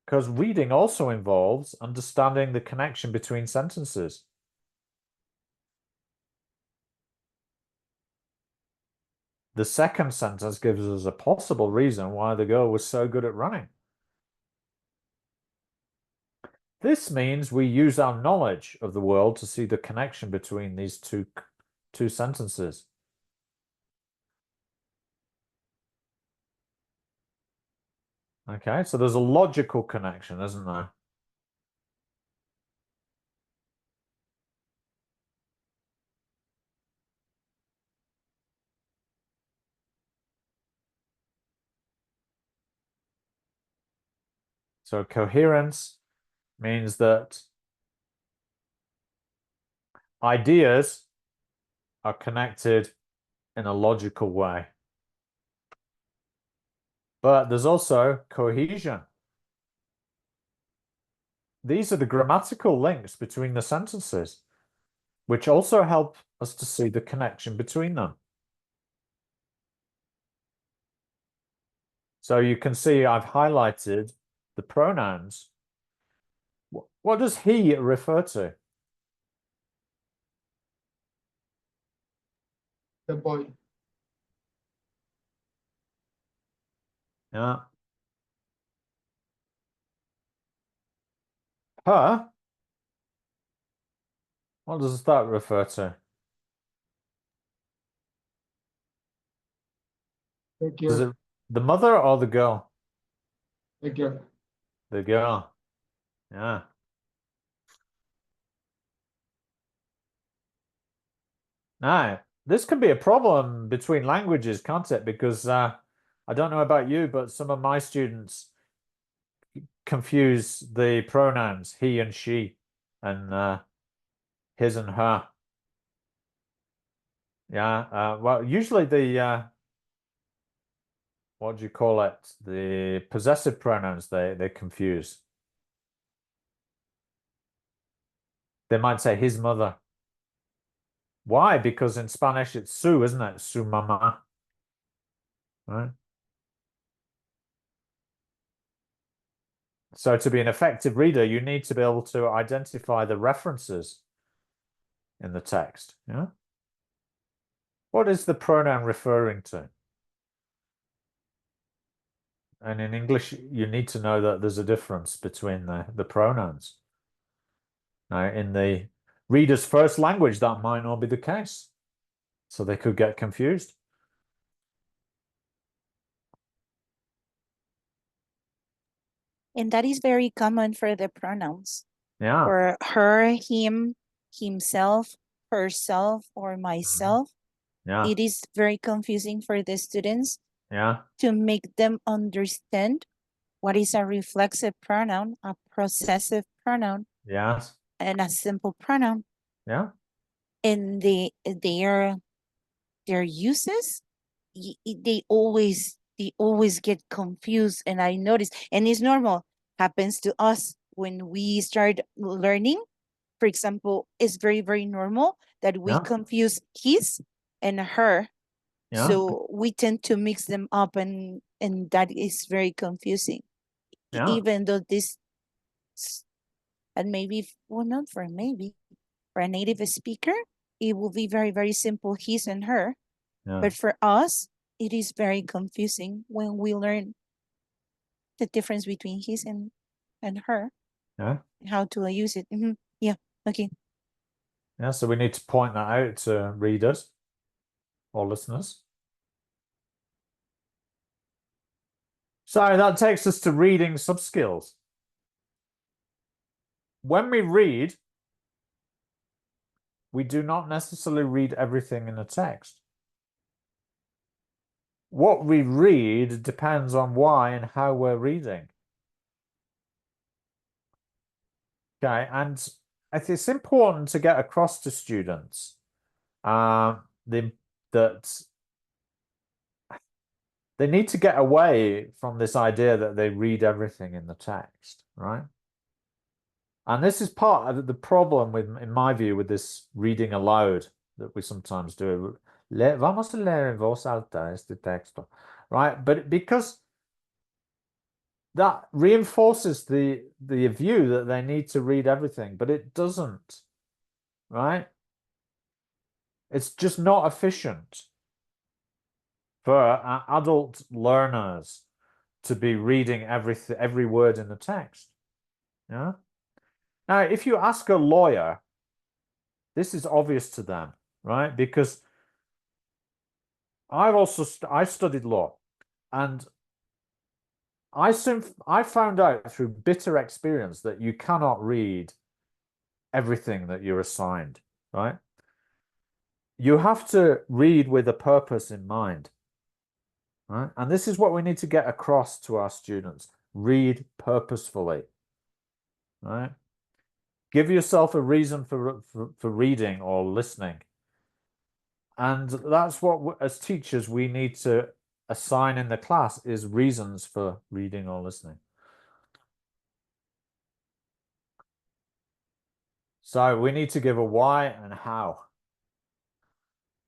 Because reading also involves understanding the connection between sentences. The second sentence gives us a possible reason why the girl was so good at running. This means we use our knowledge of the world to see the connection between these two sentences. Okay, so there's a logical connection, isn't there? So coherence means that ideas are connected in a logical way. But there's also cohesion. These are the grammatical links between the sentences, which also help us to see the connection between them. So you can see I've highlighted the pronouns. What does he refer to? The boy. Yeah. Her? What does that refer to? The Is girl. it the mother or the girl? The girl. The girl. Yeah. Now, this can be a problem between languages, can't it? Because I don't know about you, but some of my students confuse the pronouns he and she and his and her. Yeah. Well, usually the what do you call it? The possessive pronouns they confuse. They might say his mother. Why? Because in Spanish it's su, isn't it? Su mamá. Right? So to be an effective reader, you need to be able to identify the references in the text. Yeah. What is the pronoun referring to? And in English, you need to know that there's a difference between the pronouns. Now, in the reader's first language, that might not be the case. So they could get confused. And that is very common for the pronouns. Yeah. For her, him, himself, herself, or myself. Yeah. It is very confusing for the students Yeah. to make them understand what is a reflexive pronoun, a possessive pronoun, Yes. and a simple pronoun. Yeah. And their uses, they always get confused. And I notice, and it's normal, happens to us when we start learning. For example, it's very, very normal that we Yeah. confuse his and her. Yeah. So we tend to mix them up, and that is very confusing. Yeah. Even though and maybe, well, not for maybe, for a native speaker, it will be very, very simple, his and her. Yeah. But for us, it is very confusing when we learn the difference between his and her, Yeah. how to use it. Yeah, okay. Yeah. So we need to point that out to readers or listeners. So that takes us to reading subskills. When we read, we do not necessarily read everything in a text. What we read depends on why and how we're reading. Okay, and it's important to get across to students that they need to get away from this idea that they read everything in the text, right? And this is part of the problem with, in my view, with this reading aloud that we sometimes do. Vamos a leer en voz alta este texto, right? But because that reinforces the view that they need to read everything, but it doesn't, right? It's just not efficient for adult learners to be reading every word in the text. Yeah. Now, if you ask a lawyer, this is obvious to them, right? Because I studied law, and I found out through bitter experience that you cannot read everything that you're assigned, right? You have to read with a purpose in mind, right? And this is what we need to get across to our students. Read purposefully, right? Give yourself a reason for reading or listening. And that's what, as teachers, we need to assign in the class is reasons for reading or listening. So we need to give a why and how.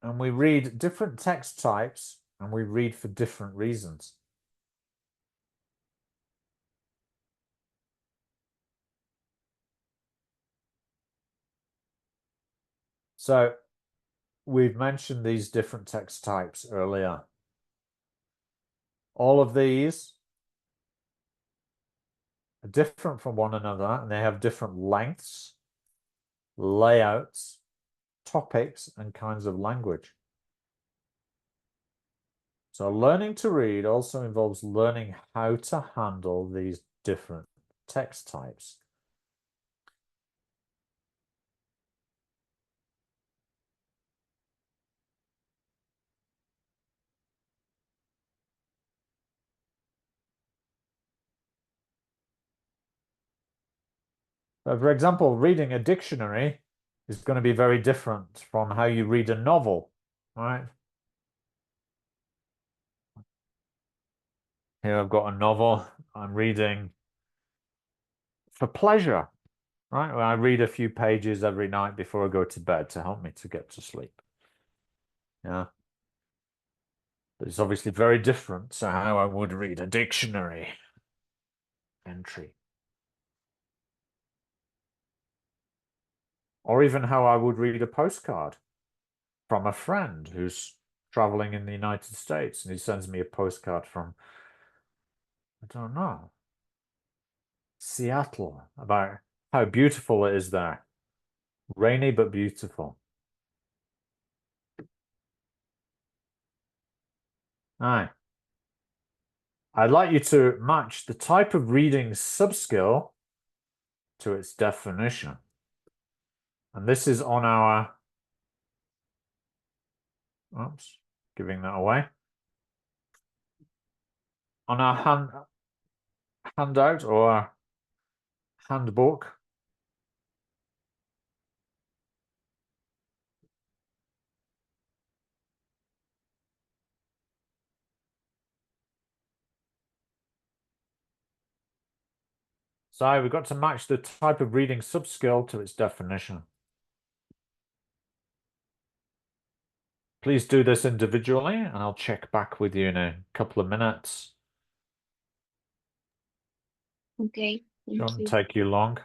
And we read different text types and we read for different reasons. So we've mentioned these different text types earlier. All of these are different from one another, and they have different lengths, layouts, topics, and kinds of language. So learning to read also involves learning how to handle these different text types. So for example, reading a dictionary is going to be very different from how you read a novel, right? Here I've got a novel I'm reading for pleasure, right? Well, I read a few pages every night before I go to bed to help me to get to sleep. Yeah. But it's obviously very different to how I would read a dictionary entry. Or even how I would read a postcard from a friend who's traveling in the United States and he sends me a postcard from, I don't know, Seattle, about how beautiful it is there. Rainy but beautiful. Aye. I'd like you to match the type of reading subskill to its definition. And this is on our, oops, giving that away. On our handout or handbook. So we've got to match the type of reading subskill to its definition. Please do this individually, and I'll check back with you in a couple of minutes. Okay, thank Shouldn't you. take you long.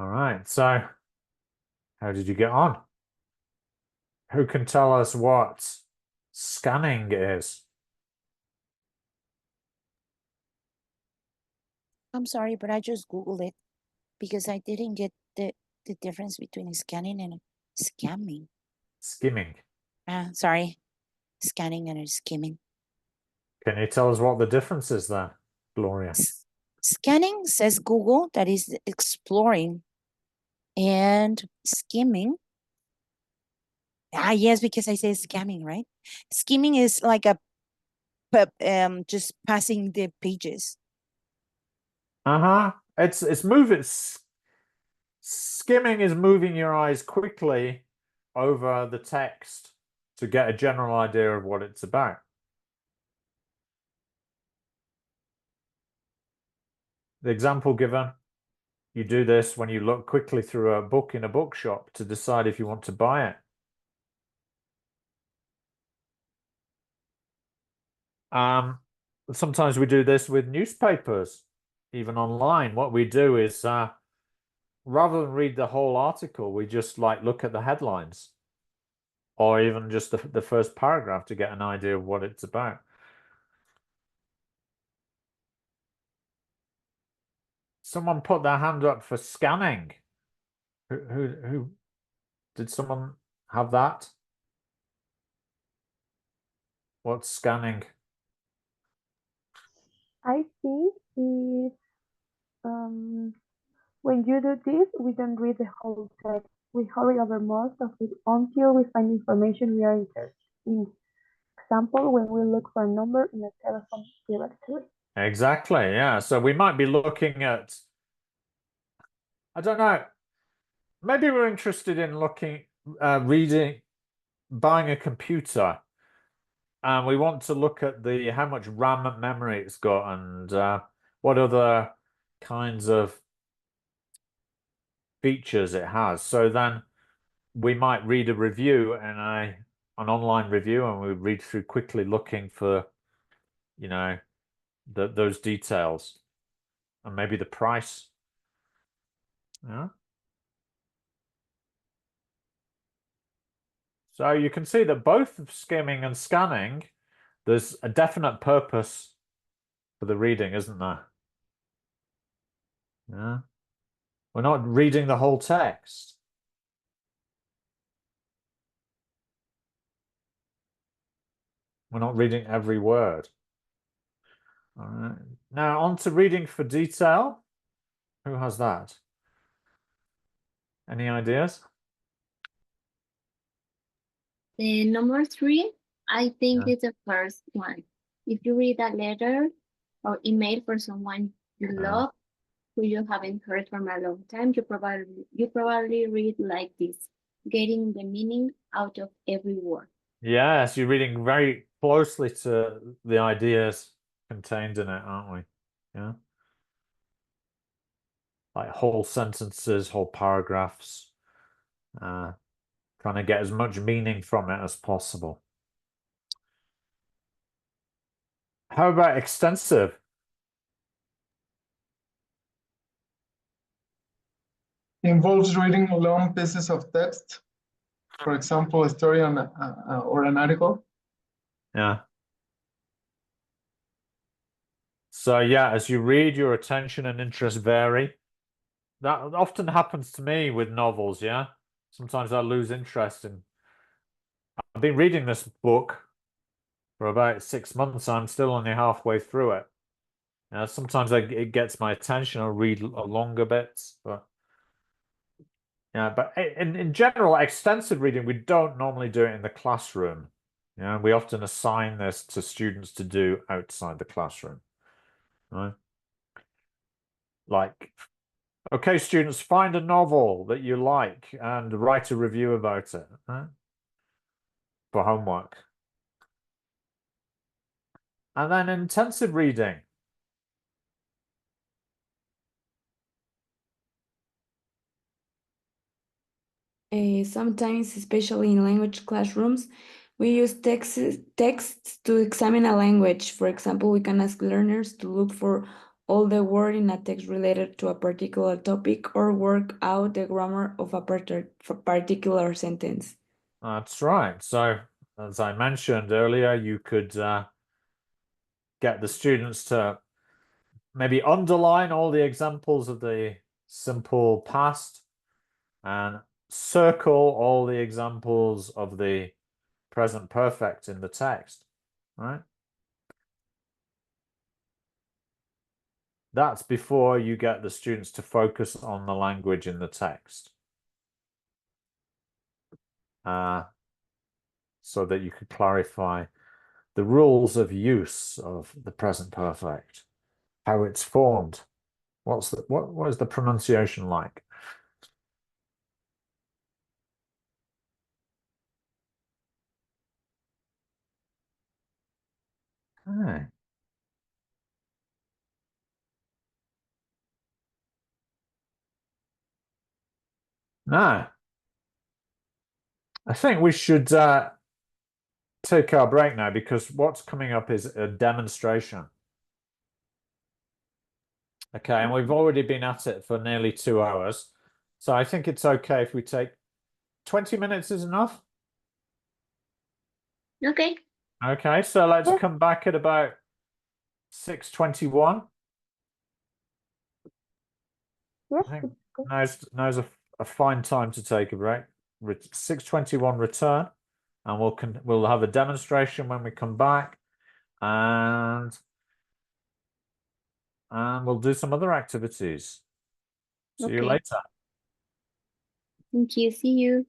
All right, so how did you get on? Who can tell us what scanning is? I'm sorry, but I just Googled it because I didn't get the difference between scanning and scamming. Skimming. Sorry, scanning and skimming. Can you tell us what the difference is there, Gloria? Scanning says Google, that is exploring, and skimming. Yes, because I say scamming, right? Skimming is like just passing the pages. It's moving. Skimming is moving your eyes quickly over the text to get a general idea of what it's about. The example given, you do this when you look quickly through a book in a bookshop to decide if you want to buy it. Sometimes we do this with newspapers, even online. What we do is rather than read the whole article, we just look at the headlines or even just the first paragraph to get an idea of what it's about. Someone put their hand up for scanning. Who did someone have that? What's scanning? I think if when you do this, we don't read the whole text. We hurry over most of it until we find information we are interested in. Example, when we look for a number in a telephone directory. Exactly, yeah. So we might be looking at, I don't know, maybe we're interested in buying a computer, and we want to look at how much RAM memory it's got and what other kinds of features it has. So then we might read a review and an online review, and we read through quickly looking for, those details and maybe the price. Yeah. So you can see that both skimming and scanning, there's a definite purpose for the reading, isn't there? Yeah. We're not reading the whole text. We're not reading every word. All right. Now on to reading for detail. Who has that? Any ideas? The number 3, I think Yeah. is the first one. If you read a letter or email for someone you Yeah. love, who you haven't heard from a long time, you probably read like this, getting the meaning out of every word. Yes, you're reading very closely to the ideas contained in it, aren't we? Yeah. Like whole sentences, whole paragraphs, trying to get as much meaning from it as possible. How about extensive? Involves reading long pieces of text, for example, a story or an article. Yeah. So yeah, as you read, your attention and interest vary. That often happens to me with novels, yeah? Sometimes I lose interest in... I've been reading this book for about 6 months. I'm still only halfway through it. Sometimes it gets my attention. I'll read longer bits, but yeah. But in general, extensive reading, we don't normally do it in the classroom. Yeah, we often assign this to students to do outside the classroom, right? Like, okay, students, find a novel that you like and write a review about it, right? For homework. And then intensive reading. Sometimes, especially in language classrooms, we use texts to examine a language. For example, we can ask learners to look for all the word in a text related to a particular topic or work out the grammar of a particular sentence. That's right. So, as I mentioned earlier, you could get the students to maybe underline all the examples of the simple past and circle all the examples of the present perfect in the text, right? That's before you get the students to focus on the language in the text. So that you could clarify the rules of use of the present perfect, how it's formed. What is the pronunciation like? Okay. Now, I think we should take our break now because what's coming up is a demonstration. Okay, and we've already been at it for nearly 2 hours. So I think it's okay if we take 20 minutes is enough. Okay. Okay, so let's Yeah. come back at about 6:21. Yes, I think it's good. now's a fine time to take a break. 6:21 return, and we'll have a demonstration when we come back, and we'll do some other activities. See you Okay. later. Thank you. See you.